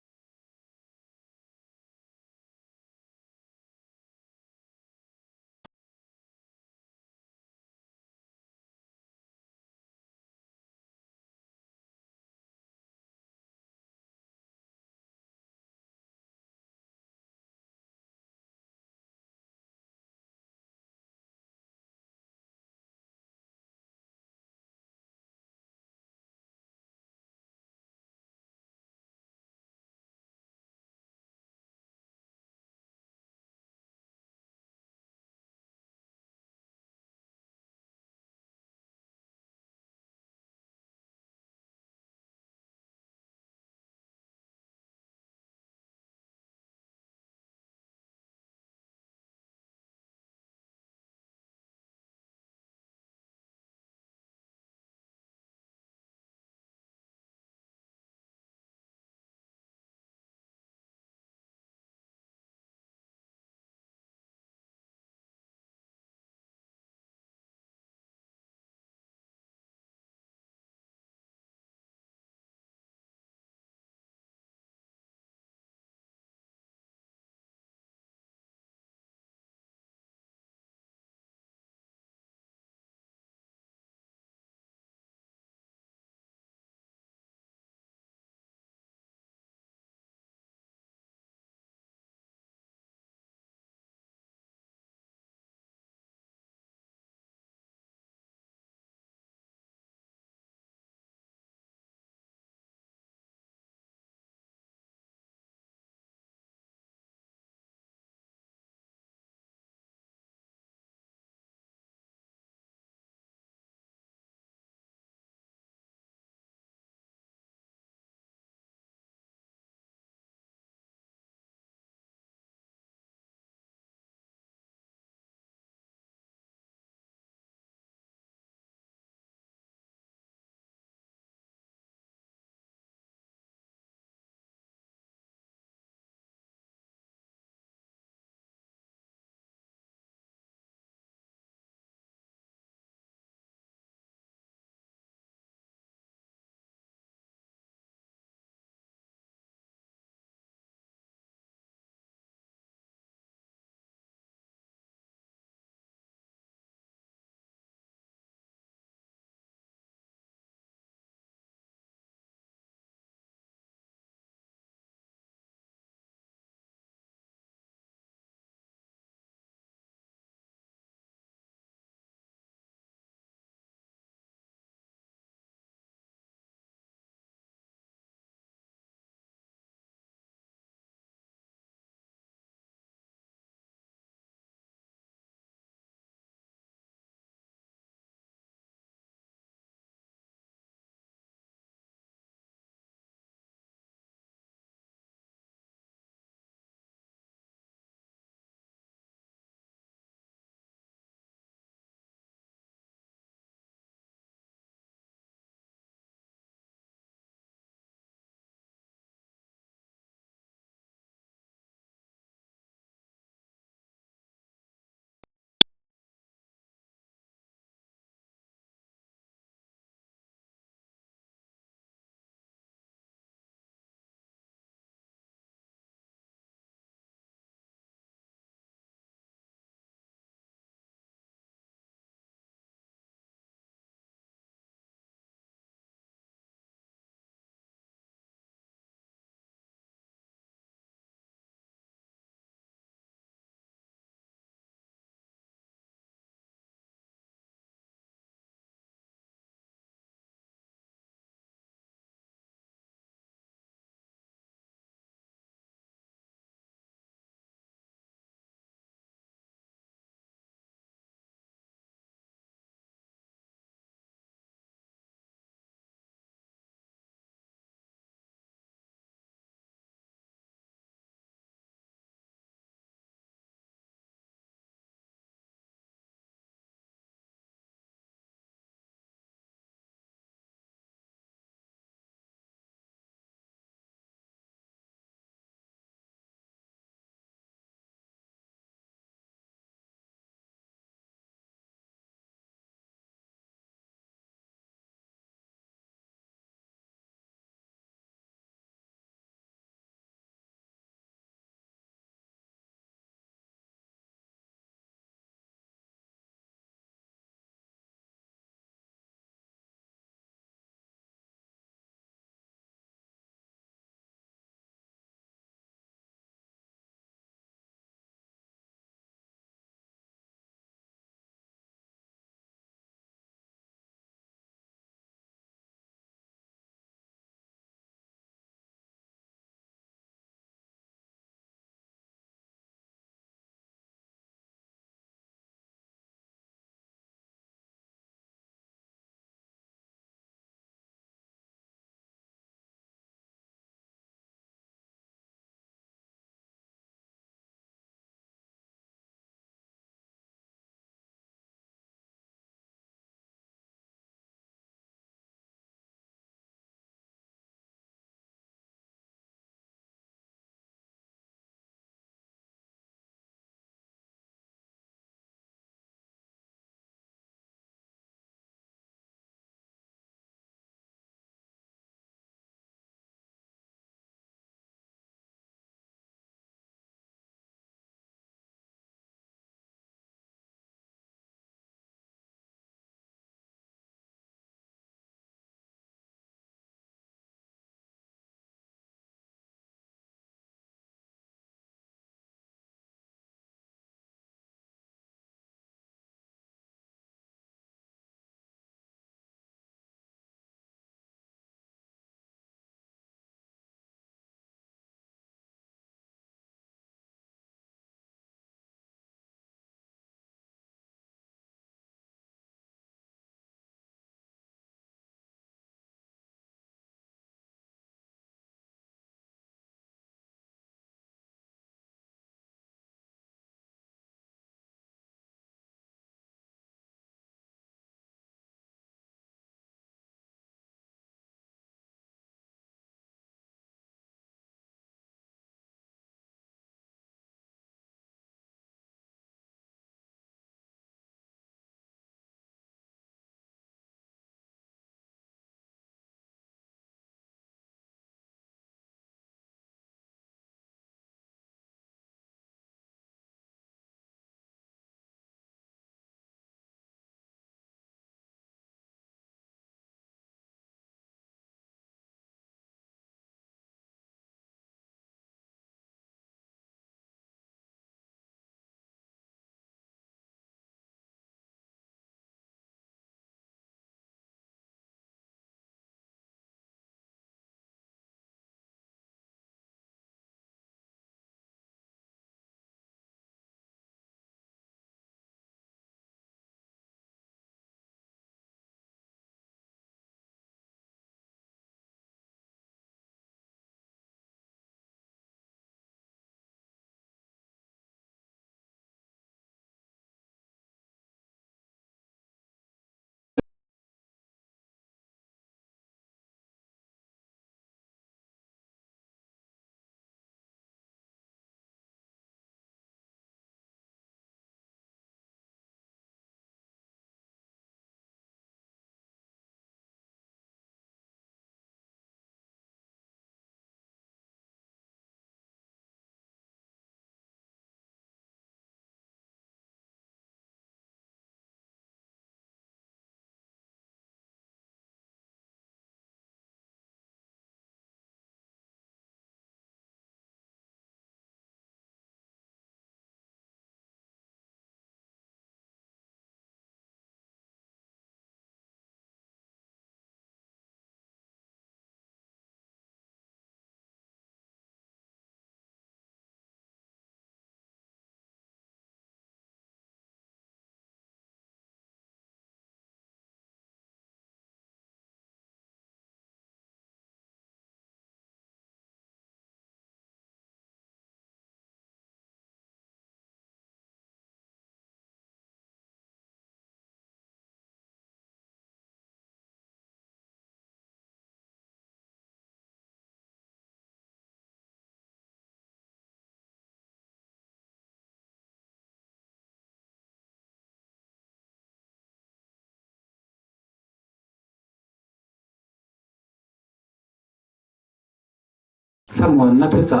ถ้ามวนนักทุจะ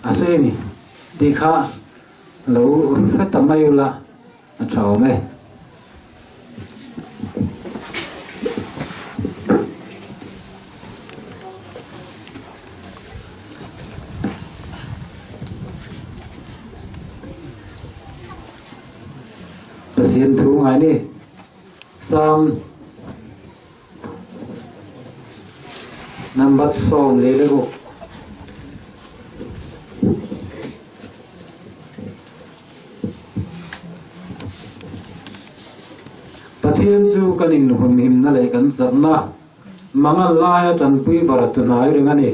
อาเซนี่ดีค่ะเราถ้าทำไม่อยู่ละชาวไหมเสียนถูไงนี่ซ้ำนำบัตรส่งเลยเลยกูประเทศจูกันอินหุ่นหิมนั่นเลยกันสัมนะมังลายจันปุยบารัตุนายเรื่องนี้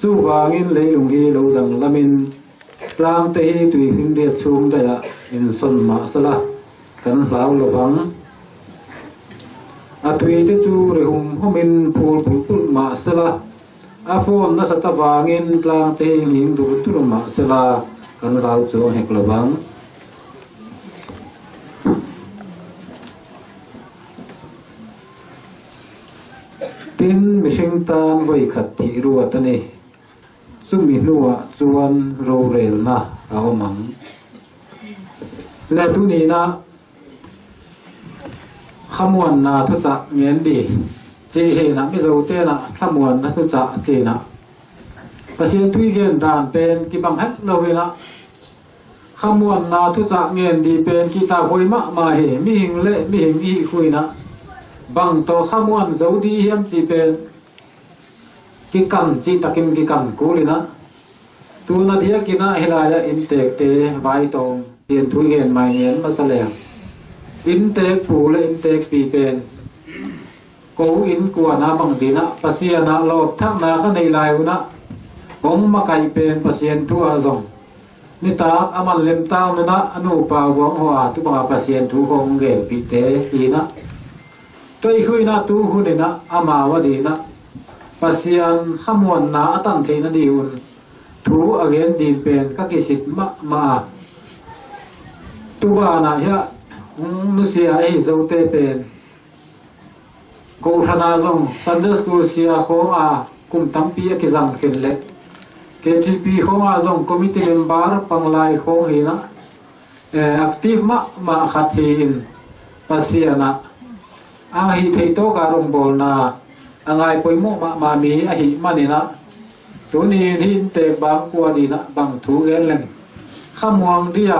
จูวางินเลยลุงฮีลูดังละมินกลางเตยตุยหิมเดียชุมได้ละอินสนมาสละกันเหลาระวังอาตุยที่จูเรื่องหมินพูดพูดมาสละอาฟอนนัสตะวางินกลางเตยหิมดูตุลมาสละกันเหลาจูเฮกระวังตินมิชิงตามไว้ขัดที่รัวตันนี่ซุมินัวจวนโรเรลนะเอามังและทุนี้นะขมวนนาทุจะเงียนดีจีเฮนะมิโซเตนะขมวนนาทุจะจีนะประเทศทุยเกนดานเป็นกิบังฮักโลเวนะขมวนนาทุจะเงียนดีเป็นกีตาหวยมะมาเหมิหิงเละมิหิงอีคุยนะบางตัวขมวนเจ้าดีเฮียมจีเป็นกิกันจีตะกิมกิกันกูเลยนะตัวนาทีกินะเฮลายะอินเตกเตไว้ตรงเรียนทุยเกนไม่เงียนมาแสลงอินเตกปูและอินเตกปีเป็นกูอินกัวนะบังดีนะปัสยานะโลดทั้งนาก็ในลายวนะผมมาไกเป็นปัสยนตัวซองนิตาอามันเล็มตาวนะอนุปาวงหัวตุบาปัสยนทุคงเกปีเตอีนะตัวอีคุยนะตูหุดินะอามาวดีนะปัสยานขมวนนะตันเทนดีอุนทูอเกนดีเป็นกักิสิตมาตุบานะยะนุเสียไอโซเตเป็นกูธนาจงซันเดอร์สกูลเสียของกุมตั้มปีกิจังเกินเล็กเกทีพีของจงคอมมิตี้เมมเบอร์ปังไลของเฮนะแอคทีฟมาขัดเหินปัสยานะฮิเทโตการุงบอลนะไงปอยโมมามีฮิมันนี่นะตัวนี้ที่เตะบางกว่าดีนะบางถูเงินเลยขมวงเดีย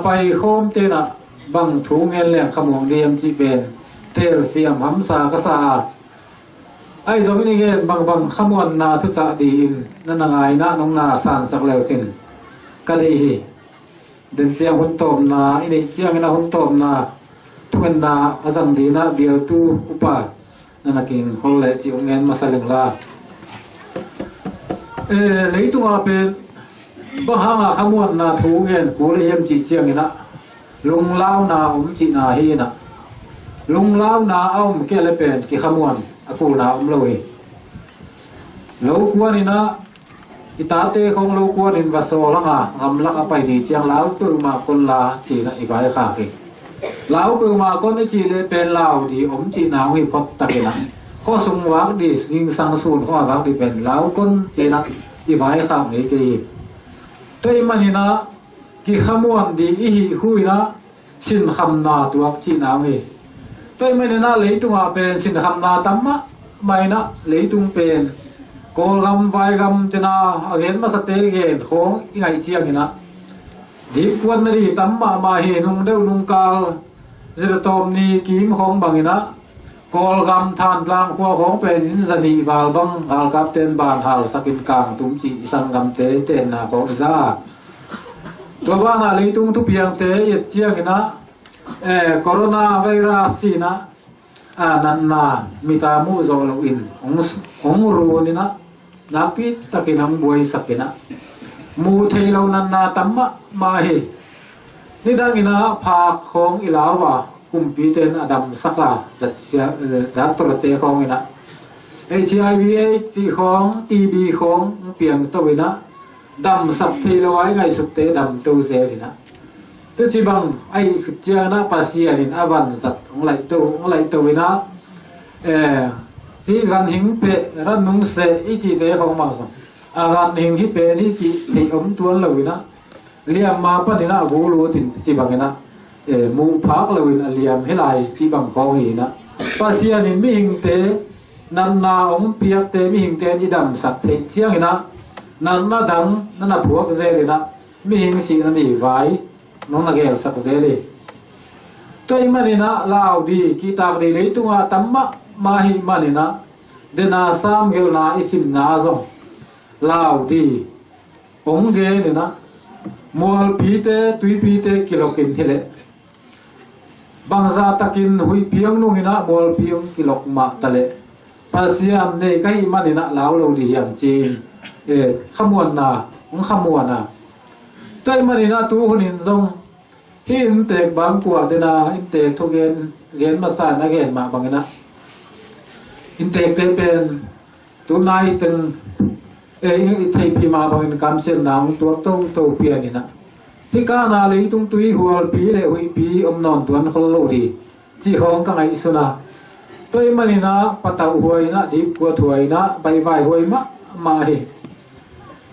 ไปโคมเตนะบางถูเงินเลยขมวงเดียมจีเป็นเตลเสียมหัมสากษาไอ้ตรงนี้เงินบางขมวนนาทุจดีนนั่นไงนะน้องนาสานสักแล้วสินก็เลยเดินเสียงหุ่นตบนาอินี่เสียงนะหุ่นตบนาทุกันนาอาจังดีนะเบียร์ตู้อุปานั่นนักกินคนเล่จีองเงินมาสลึงลาเลยตัวเป็นบ้าหางขมวนนาทูเงินกูเลยยังจีเจียงนะลุงเล่านาจีนาฮีนะลุงเล่านาเอาเกลเป็นกี่ขมวนกูนาเลยลูกวัวนี่นะอิตาเตของลูกวัวนี่วัสโซละงางำลักไปดีเจียงเล่าตัวมาคนลาจีนะอีกใบขาดอีกเล่าตัวมาคนไอจีเลยเป็นเล่าดีจีนาวิพตะกินะข้อสมวักดียิงสังสูนข้อวักดีเป็นเล่าคนจีนะอีกใบขาดนี่จีตัวมันนี่นะกี่ขมวนดีอีหุยนะสินคำนาตัวจีนาวิตัวมันนี่นะเลยตัวเป็นสินคำนาตั้มมะไม่นะเลยตัวเป็นโกลกำไฟกำจะนาเห็นมาสเตเกนของอีไงเชียงนี่นะดีกวนนี่ตั้มมาเห็นนุ่งเดวนุ่งกาลจะตอมนี่กิมของบางนี่นะโกลกำทานกลางขัวของเป็นอินสนีบาลบังหาลกับเต้นบานหาลสกินกลางตุ้มจีสังกำเต้นนาของจ้าตัวบ้านอะไรตุ้งทุกเพียงเตยเชียงนี่นะโคโรนาไวรัสสินะนันนามีตามูโซลอินองรูนี่นะนักพิตะกินำบวยสักนะมูเทลนันนาตัมมะมาเฮนี่ดังอินะภาคของอิลาวะกุมปีเตนอดัมสักลาจัดเสียดักตรเตของอินะHIV ของทีบีของเปียงตัวนะดำสักเทลไว้ไงสุดเตดำตัวเซลินะตัวจีบังไอ้เจ้าหน้าภาษีอันอาวันสัตว์ของไหลตัวนะที่กันหิงเปรันนุ่งเสอีจีเตของมาสัง อาการหิงที่เป็นนี่จีที่ตัวเราวินะเลียมมาปนี่นะกูรู้ติจีบังนะมูพักเราวินะเลียมให้ลายจีบังของหินะปัสเซียนินไม่หิงเตนันนาเปียกเตไม่หิงเตอีดำสักเทียงหินะนันนาดังนันนาพวกเจรินะไม่หิงสีนันนี่ไว้น้องนักเอลสักเจริตัวอีมันนี่นะลาวดีกีตาร์ดีเลยตัวตั้มมาหิมันนี่นะเดน่าสามเกลนาอิสิมนาซงลาวดีองเกนี่นะมัวพีเตตุยพีเตกิโลกินเฮเลบางซาตะกินหุยเพียงนุ่งนะมัวเพียงกิโลมาตะเลปัสยามเนี่ยก็อีมันนี่นะลาวเราดีอย่างจีนขมวนนะขมวนนะตัวอีมันนี่นะตัวคนหินซงที่อินเตกบางกว่าเดน่าอินเตกทุกเกณฑ์มาสานนะเกณฑ์มาบางนะอินเตกเป็นตัวนายตึงไทยพิมาบางคำเส้นน้ำตัวต้องตัวเปียนี่นะที่ก้านาเลยตุ้งตุยหัวปีเลยหัวปีนอนตัวนั้นเขาโลดีจีของกังไงสุนะตัวมันนี่นะปะตาหัวนะดีกว่าถวยนะใบใบหัวมาเฮ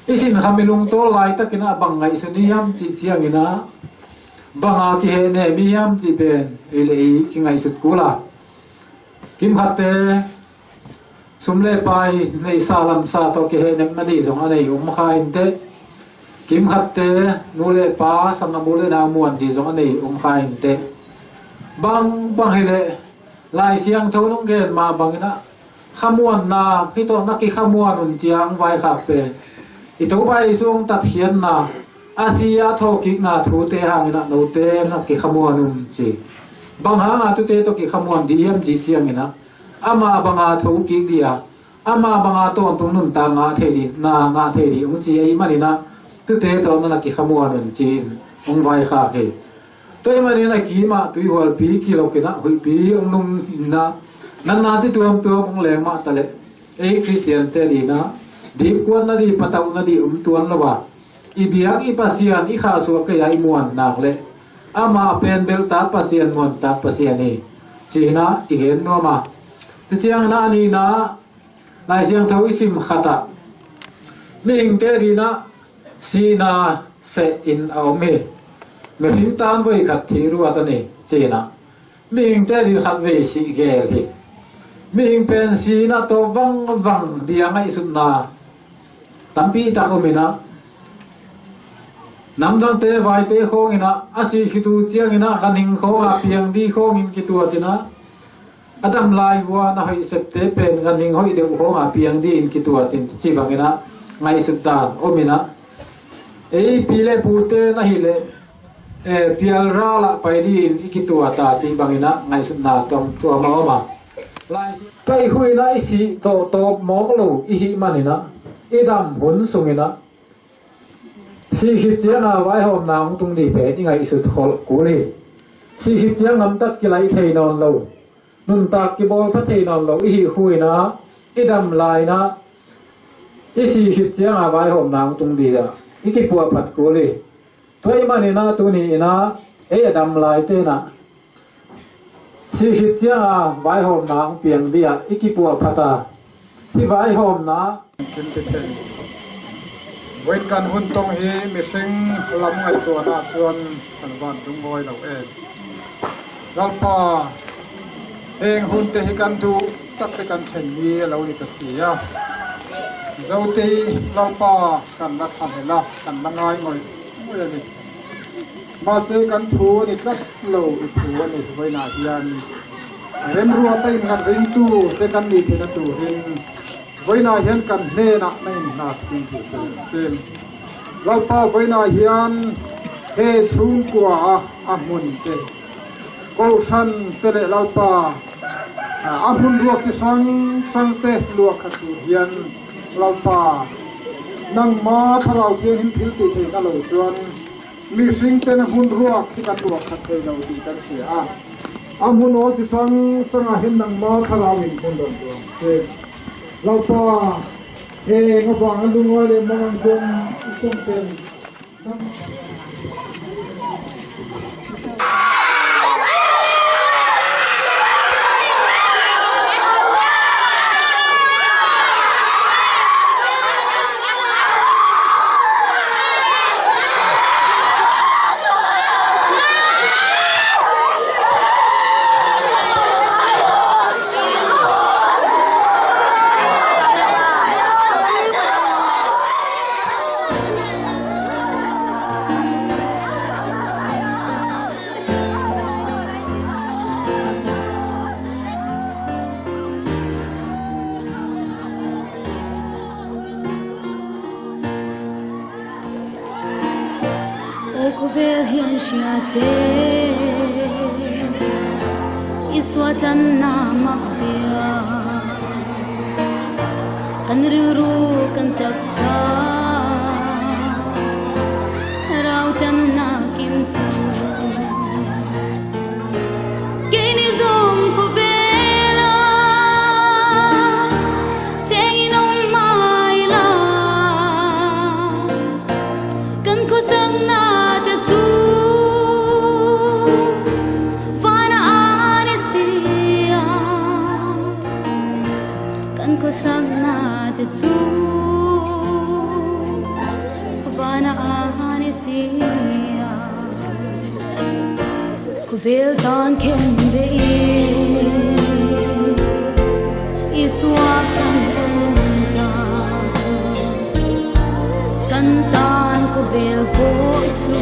อีสินทำเป็นลุงโตลายตะกินะบังไงสุนิยมจีเจียงนี่นะบังอาคิเฮเนมิยมจีเป็นเลยกิไงสุดกูละกิมขัดเตสมเลไปในซาลัมซาโตเกเฮเนมดีสงอะไรอุมขายเตกิมขัดเตนูเลป้าสมบูรณามวนดีสงอะไรอุมขายเตบางเฮเลลายเสียงเท่าน้องเกณฑ์มาบางนะขมวนนาพี่ตัวนักกีขมวนอุ่นเจียงไว้ขับเป็นอีตัวไปส่งตัดเขียนนาอาเซียทอกิกนาทูเตหางนะโนเตนักกีขมวนอุ่นจีบางหางตุเตตัวกีขมวนดีเยี่ยมจีเจียงนะอามาบางอาทูกิกเดียอามาบางอาตัวตรงนุ่นตางาเทดีนางาเทดีอุ่นจีไอ้มันนี่นะตุเตตัวนักกีขมวนอุ่นจีองไว้ขับเฮตัวมันนี่นะกีมาตัวหัวปีกิโลกินะหัวปีองนุ่งนะนั่นน่าจะตัวองแรงมาตะเลคริสเตียนเตดีนะดีกวนนาดีปะตาวนาดีตัวละว่าอีเบียกอีปัสยานอีข้าสัวกยายมวนนักเลยอามาเป็นเบลตาปัสยานมวนตาปัสยานีจีนะอีเห็นนัวมาที่เชียงนานี่นะนายเชียงเท่าอิสิมขัดะมีหิงเตดีนะสีนาเซอินเอาเมหิมตามไว้ขัดที่รัวตานี่จีนะมีหิงเตดีขัดไว้สีเกลีมีหิงเป็นสีนาโตวังเดียงไอสุดนาตั้มปีตะกุมินะน้ำดังเตไว้เตโคงินะอาศัยคิดเจียงินะกันหิงโคอาเพียงดีโคงินคิดตัวตินะอาดัมลายวัวนะให้เสพเตเป็นกันหิงให้เดือดโคอาเพียงดีอินคิดตัวตินจีบังงินะไงสุดตาโอมินะปีเลปูเตนะฮิเลพิอัลราละไปดีอินคิดตัวตาจีบังงินะไงสุดนาตอมตัวมาอมาไปคุยนะอิสิโตหมอกลูอิหิมันนี่นะอีดำหุ่นสุงินะสีขิดเจียงอาไว้หอมนางตรงดีเพที่ไงสุดขอกูเลยสีขิดเจียงน้ำตัดกิไลเทนอนเรานุ่นตากกิบอลพัทเทนอนเราอีคุยนะอีดำลายนะอีสีขิดเจียงอาไว้หอมนางตรงดีอ่ะอีกิปัวผัดกูเลยตัวอีมันนี่นะตัวนี้นะดำลายเต้นะสีขิดเจียงอาไว้หอมนางเปียงดีอ่ะอีกิปัวผัดตาที่ไว้หอมนะเวทกันหุ่นตรงเฮมีสิ่งลำไอตัวน่าชวนสันวันจุงบอยเราเราพอเองหุ่นเตะกันดูตัดไปกันเช่นนี้เรานี่ก็เสียเราตีเราพอกันรักทำเห็นละกันละน้อยหน่อยไม่เลยนี่มาซื้อกันถูนี่ก็เราอีกถูนี่ไว้หน้าเทียนเริ่มรัวเต้นกันริมตู้เต้นกันดีที่นั่นตู้ริมไว้หน้าเฮียนกันเน่นะไม่หน้าจริงจริงเป็นเราพอไว้หน้าเฮียนเฮสูงกว่าอามุนเตกูชันเตเลเราพออามุนลวกที่สังเตลวกขัดเฮียนเราพอนั่งมาถ้าเราเสียหินผิวติดเองก็เลยจวนมีสิ่งเป็นหุ่นลวกที่กันลวกขัดเราดีกันเสียอามุนโอที่สังอาหินนั่งมาถ้าเราเห็นคนโดนตัวเราพอก็ฟังลุงว่าเลยมันคงเป็น เ ko vel hian shia se iswatan na maksia kan ru kan taksa rau tan na kim chu kini zong ko vela teinong mai la kan ko sang na te chu fana ane sia kan ko sang na te chu fana ane sia ko vel tan ken be iswa kan ta kan tan ko vel ko chu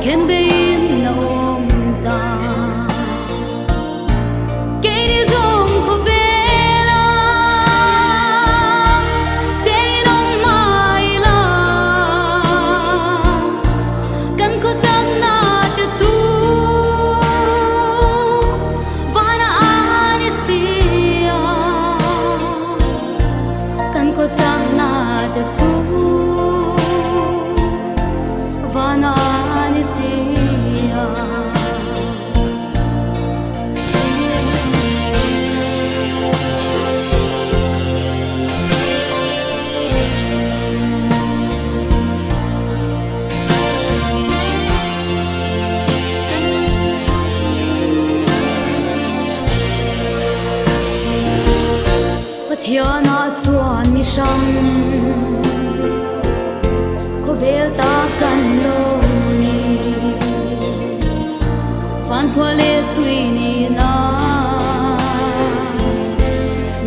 ken be na om ta keni zong ko vela teinong mai la kan ko sang na te chu vana ane sia kan ko sang na te chu vana ane sia Pathiana chuan mi sang ko vel ta kan lo ni fan khole tui ni na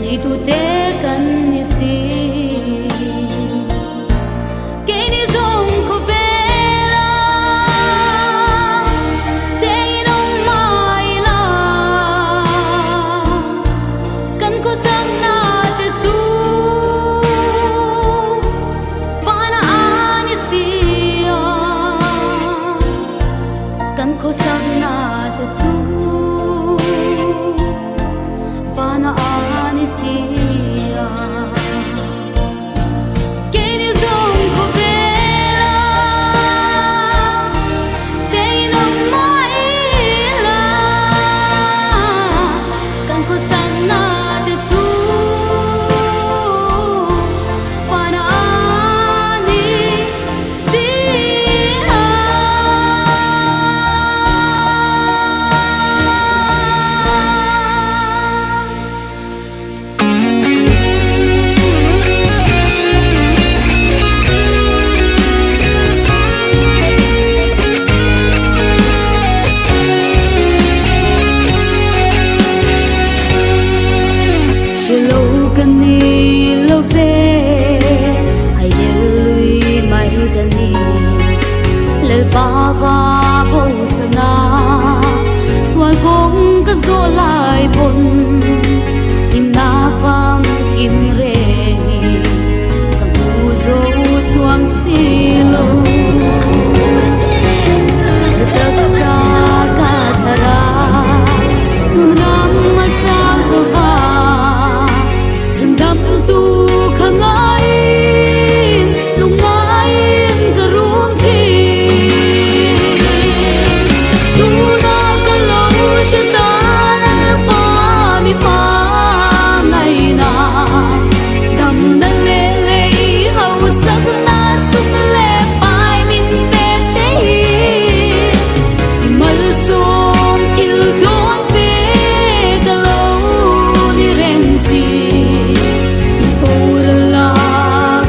ni tu te kan ni si ke ni zong ko vela teinong mai la kan ko sang na te chu vana ane sia kan ko sang na te chu vana ane sia ke ni zong ko vela teinong mai la kan ko sang na te chu vana ane sia Chilo kan ni lo ve ai del lui mai kan ni le pa va po sana sual kong ka zo lai pon im na fam kim re ka bu zo chuang si lo ka tak sa ka thara nun ram ma chao zo va đắm tu khang ai lung ai ka rum chi tu na ka lo she ta na pa mi pa ngai na dam na le le hau sak na suk le pai min pe pe mal som thil thon pe ka lo ni reng si Urla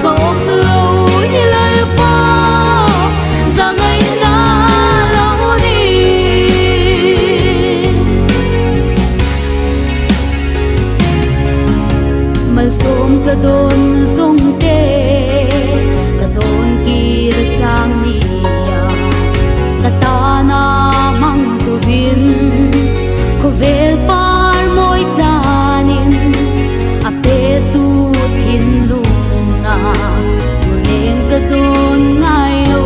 ko omlo hilal pa zangai na launi malsom ka don zong te ka don kir chang niya ka ta na mang zovin ko vel par moi tranin ape tu thin lung na ren ka don ngai lo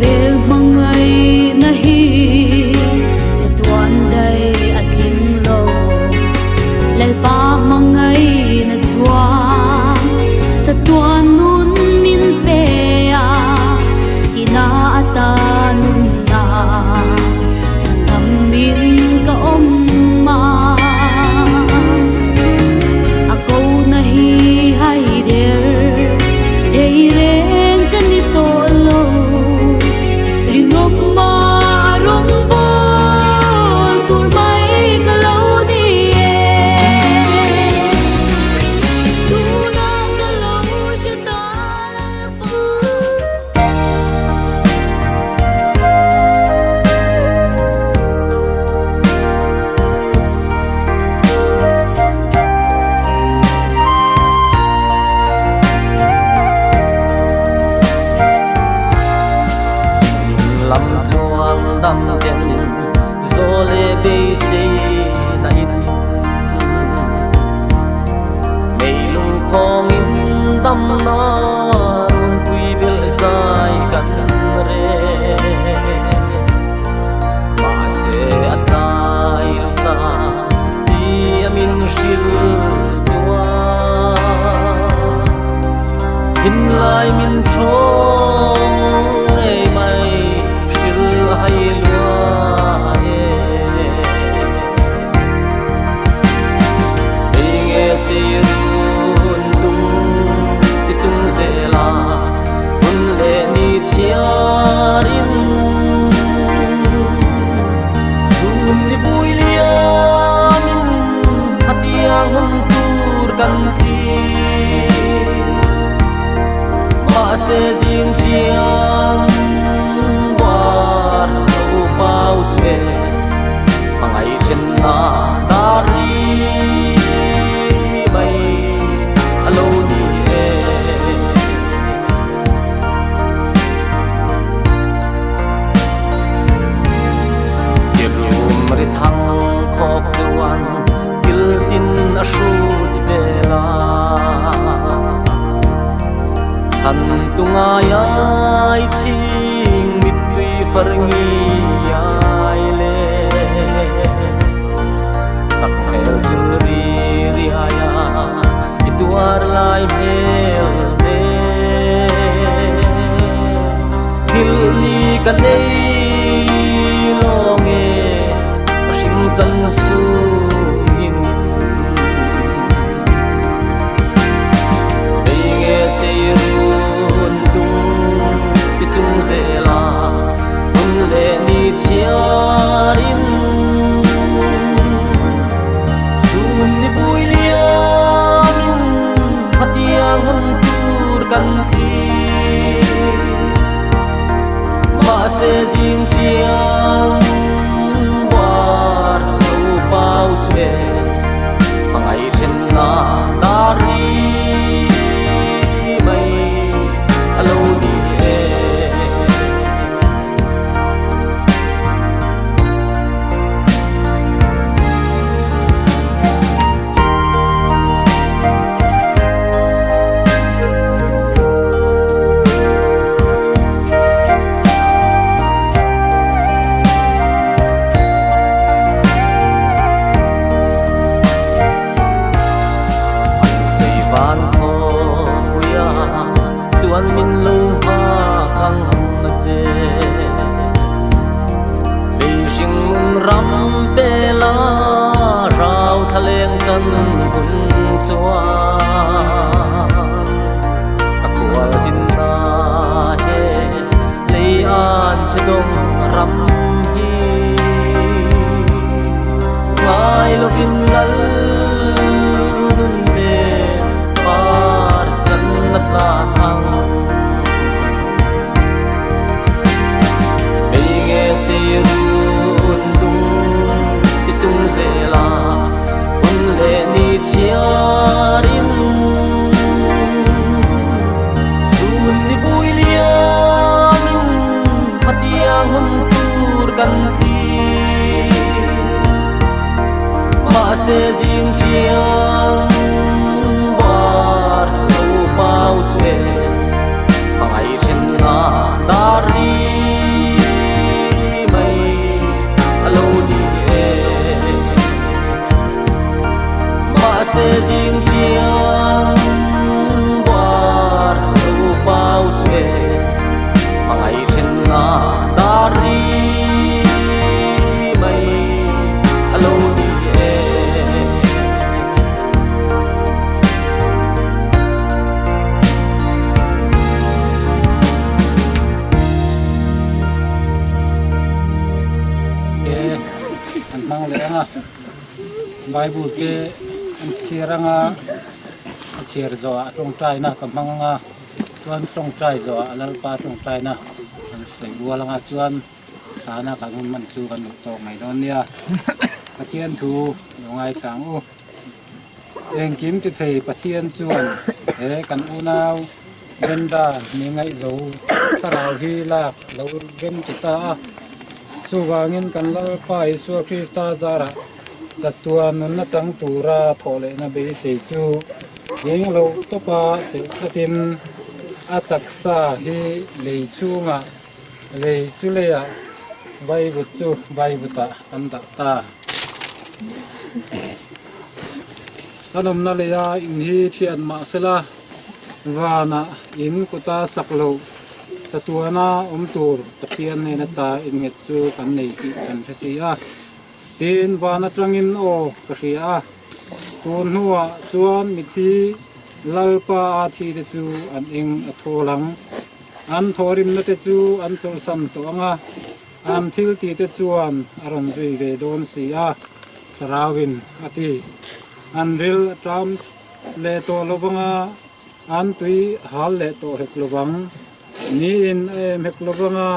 về mong ngày na hi sa tuan dai ating lo lai pa mong ngày na chua sa tuan nun min pe a ina ata nun na chan tham min ka om ma a ko na hi hai der ei reng kan ni to lo ringom ma rong bol tur mai ka lo ni e tu na ka lo sha ta la pa lâm thuang đâm đen gió lê bê xì na in mây lung khó min đâm na run quy bil dài gần re mà sẽ atai lúc ta đi amin shil tua hin lai min trong ngày mai hay lúa đi nghe si run dung đi chung dễ la hun lệ ni chia rin chun đi vui lia min hatiang hun tur kan thi ma se jing chiang bao che ngày trên na dari bay alo ni e kirum ri thang khok chuan kil tin a shut vela than tunga yai ching mit tui farngi ai le sak hel jul ri ri aya ituar lai hel de hil li ka nei longe sing chan su in dei nge se run dung chung zela hun le ni chiarin chun ni bui lia min hatiang hun tur kan thi ma se jing chiang war lo pau chue pangai chen na dari mai alo ni min lu ha khang na che be sing mun ram pe la rau thaleng chan hun chua akwal sin na he le an chedong ram hi mai lo bin lal nun be par kan na tlan hang run dung đi chung zela hun le ni chiarin chun ni vui lia min hatiang hun tur kan thi ma se jing chiang war lo pau chue pangai chen na dari na Bible ke an chiranga chir zo a tong trai na kamanga chuan tong trai zo a lalpa tong trai na an sei bualanga chuan sana kanun man chu kan to mai don nia pathian thu ngai tang u eng kim ti thei pathian chuan he kan u nau benda ni ngai zo tarau hi lak lo gen ti ta chuwangin kan lalpa isu Krista zara tatuan nun na chang tura thole na be sei chu yeng lo to pa tin ataksa hi lei chunga lei chuleya vai bu chu vai bu ta anda ta tanom na leya in hi thian ma sela wana in kuta saklo tatuana tur tapian ne na ta in nget chu kan nei ki kan thia tin wana tangin o kahia tun huwa chuan mithi lalpa a thi te chu an eng a tholang an thorim na te chu an chol sam to anga an thil ti te chuan aron zui ve don sia sarawin ati an ril tram le to lobanga an tui hal le to hek lobang ni in hek lobanga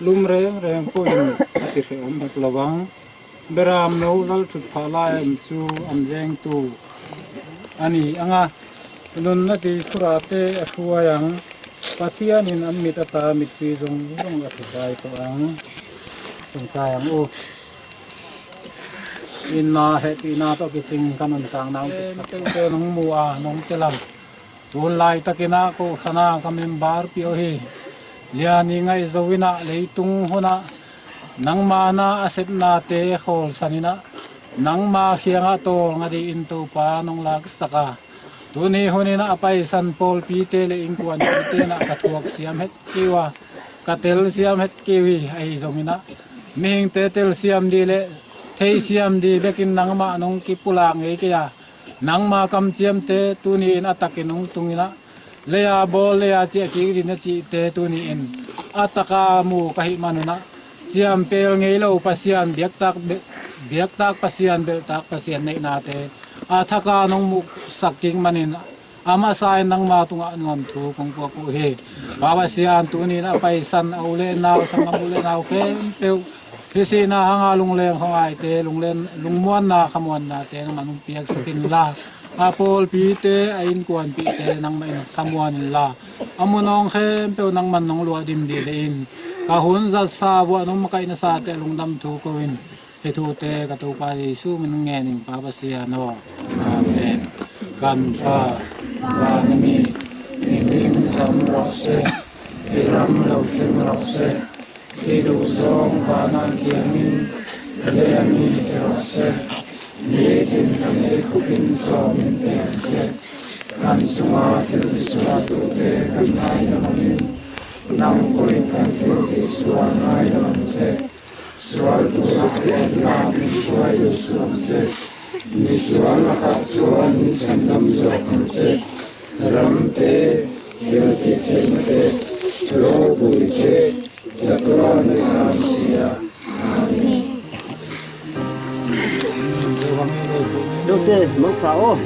lumre reng puin ati fe hek lobang beram no lal thut phala em chu am jeng tu ani anga nun na ti surate ahuayang pathian in amit ata mit pi jong athai to ang tong tayang u in na he pi na to ki sing kanon tang nau te nong mua nong telam tun lai takina ko sana kamem bar pi o hi liani ngai zowina leitung hona nang mana asep na te khol sanina nang ma khianga to ngadi in to pa nong lak saka tuni hunina apai san pol pi te le ingkuan te na kathuak siam het kiwa katel siam het kiwi ai zomina ming te tel siam di le thei siam di bekin nangma nong ki pula ngei kya nangma kam chiam te tuni in atakin nong tungina leya bol leya chi ki rin chi te tuni in ataka mu kahi manuna chiam pel ngei lo pasian biak tak pasian bel tak pasian nei na te athaka nong mu saking manin ama sai nang ma tunga ngam thu kong ko ku he bawa sian tuni na paisan aule naw samamule naw kem peu kisi na hanga lungleng hongai te lungmuan na khamuan na te manung piak sakin la apol pi te ain kuan pi te nang mai khamuan la amunong khem peu nang man nong lua dim di in kahun za sa wa nong makai na sa te lungdam thu ko in he thu te ka tu pa Jesu min nge ning pa ba sia no amen kan pa ba mi ning sam rose iram lo kin rose idu song pa nan kiamin le amin rose ni kin ne kukin so min te kan suma til sua tu te kan ai na min nang koi kan te sua nai na te sual tu na mi suai suam te ni sual ka sual ni chandam zo te ram te yel te te lo bu te zakra ni nam sia amen Dokter, mau sao?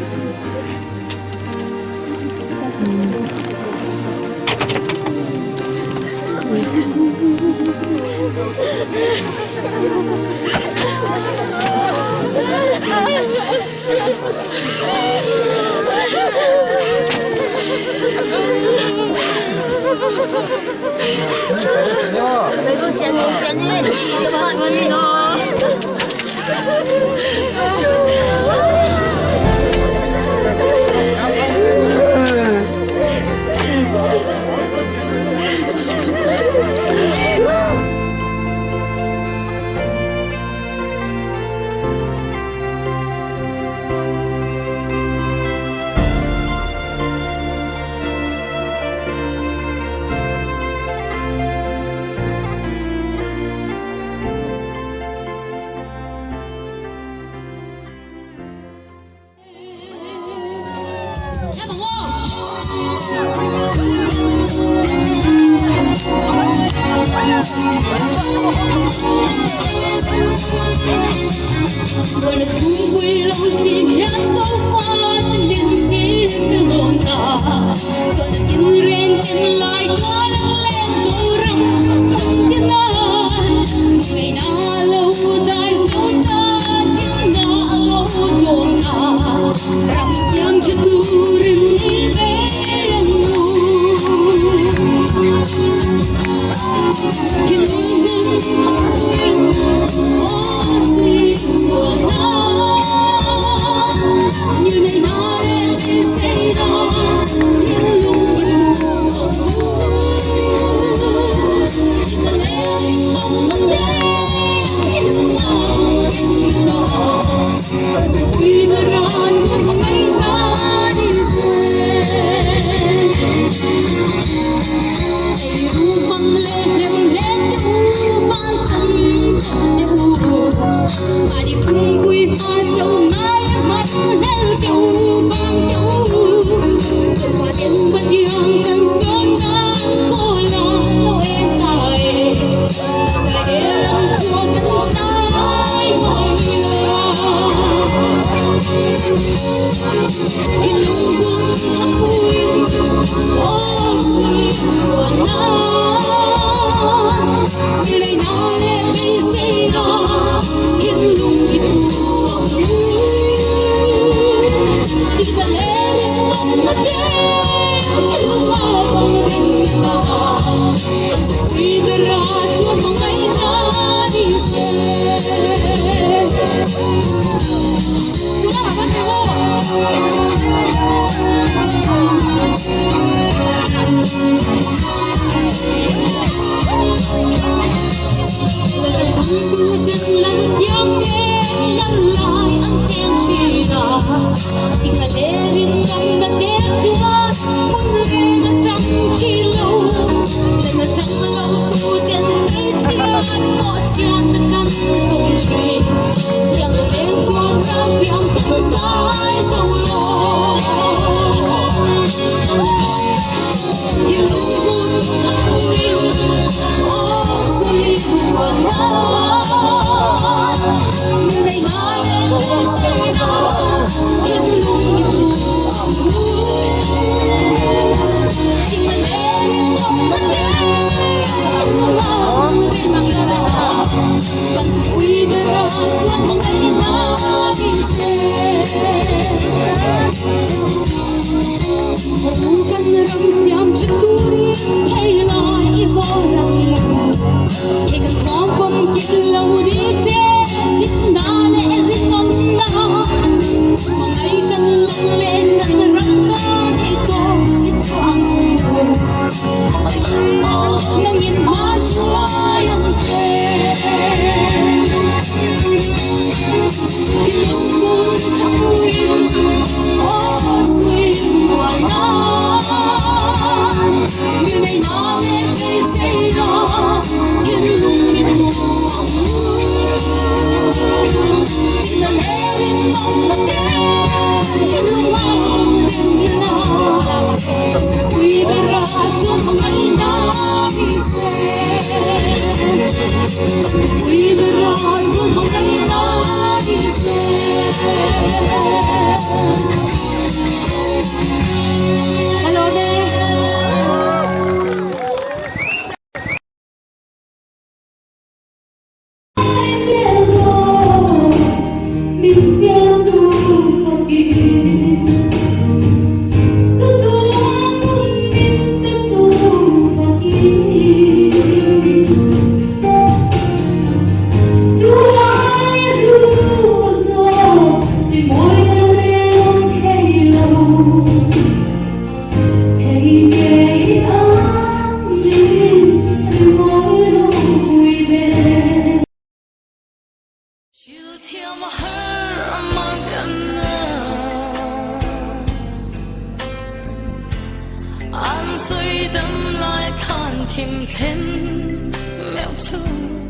眼水等來看甜甜描出。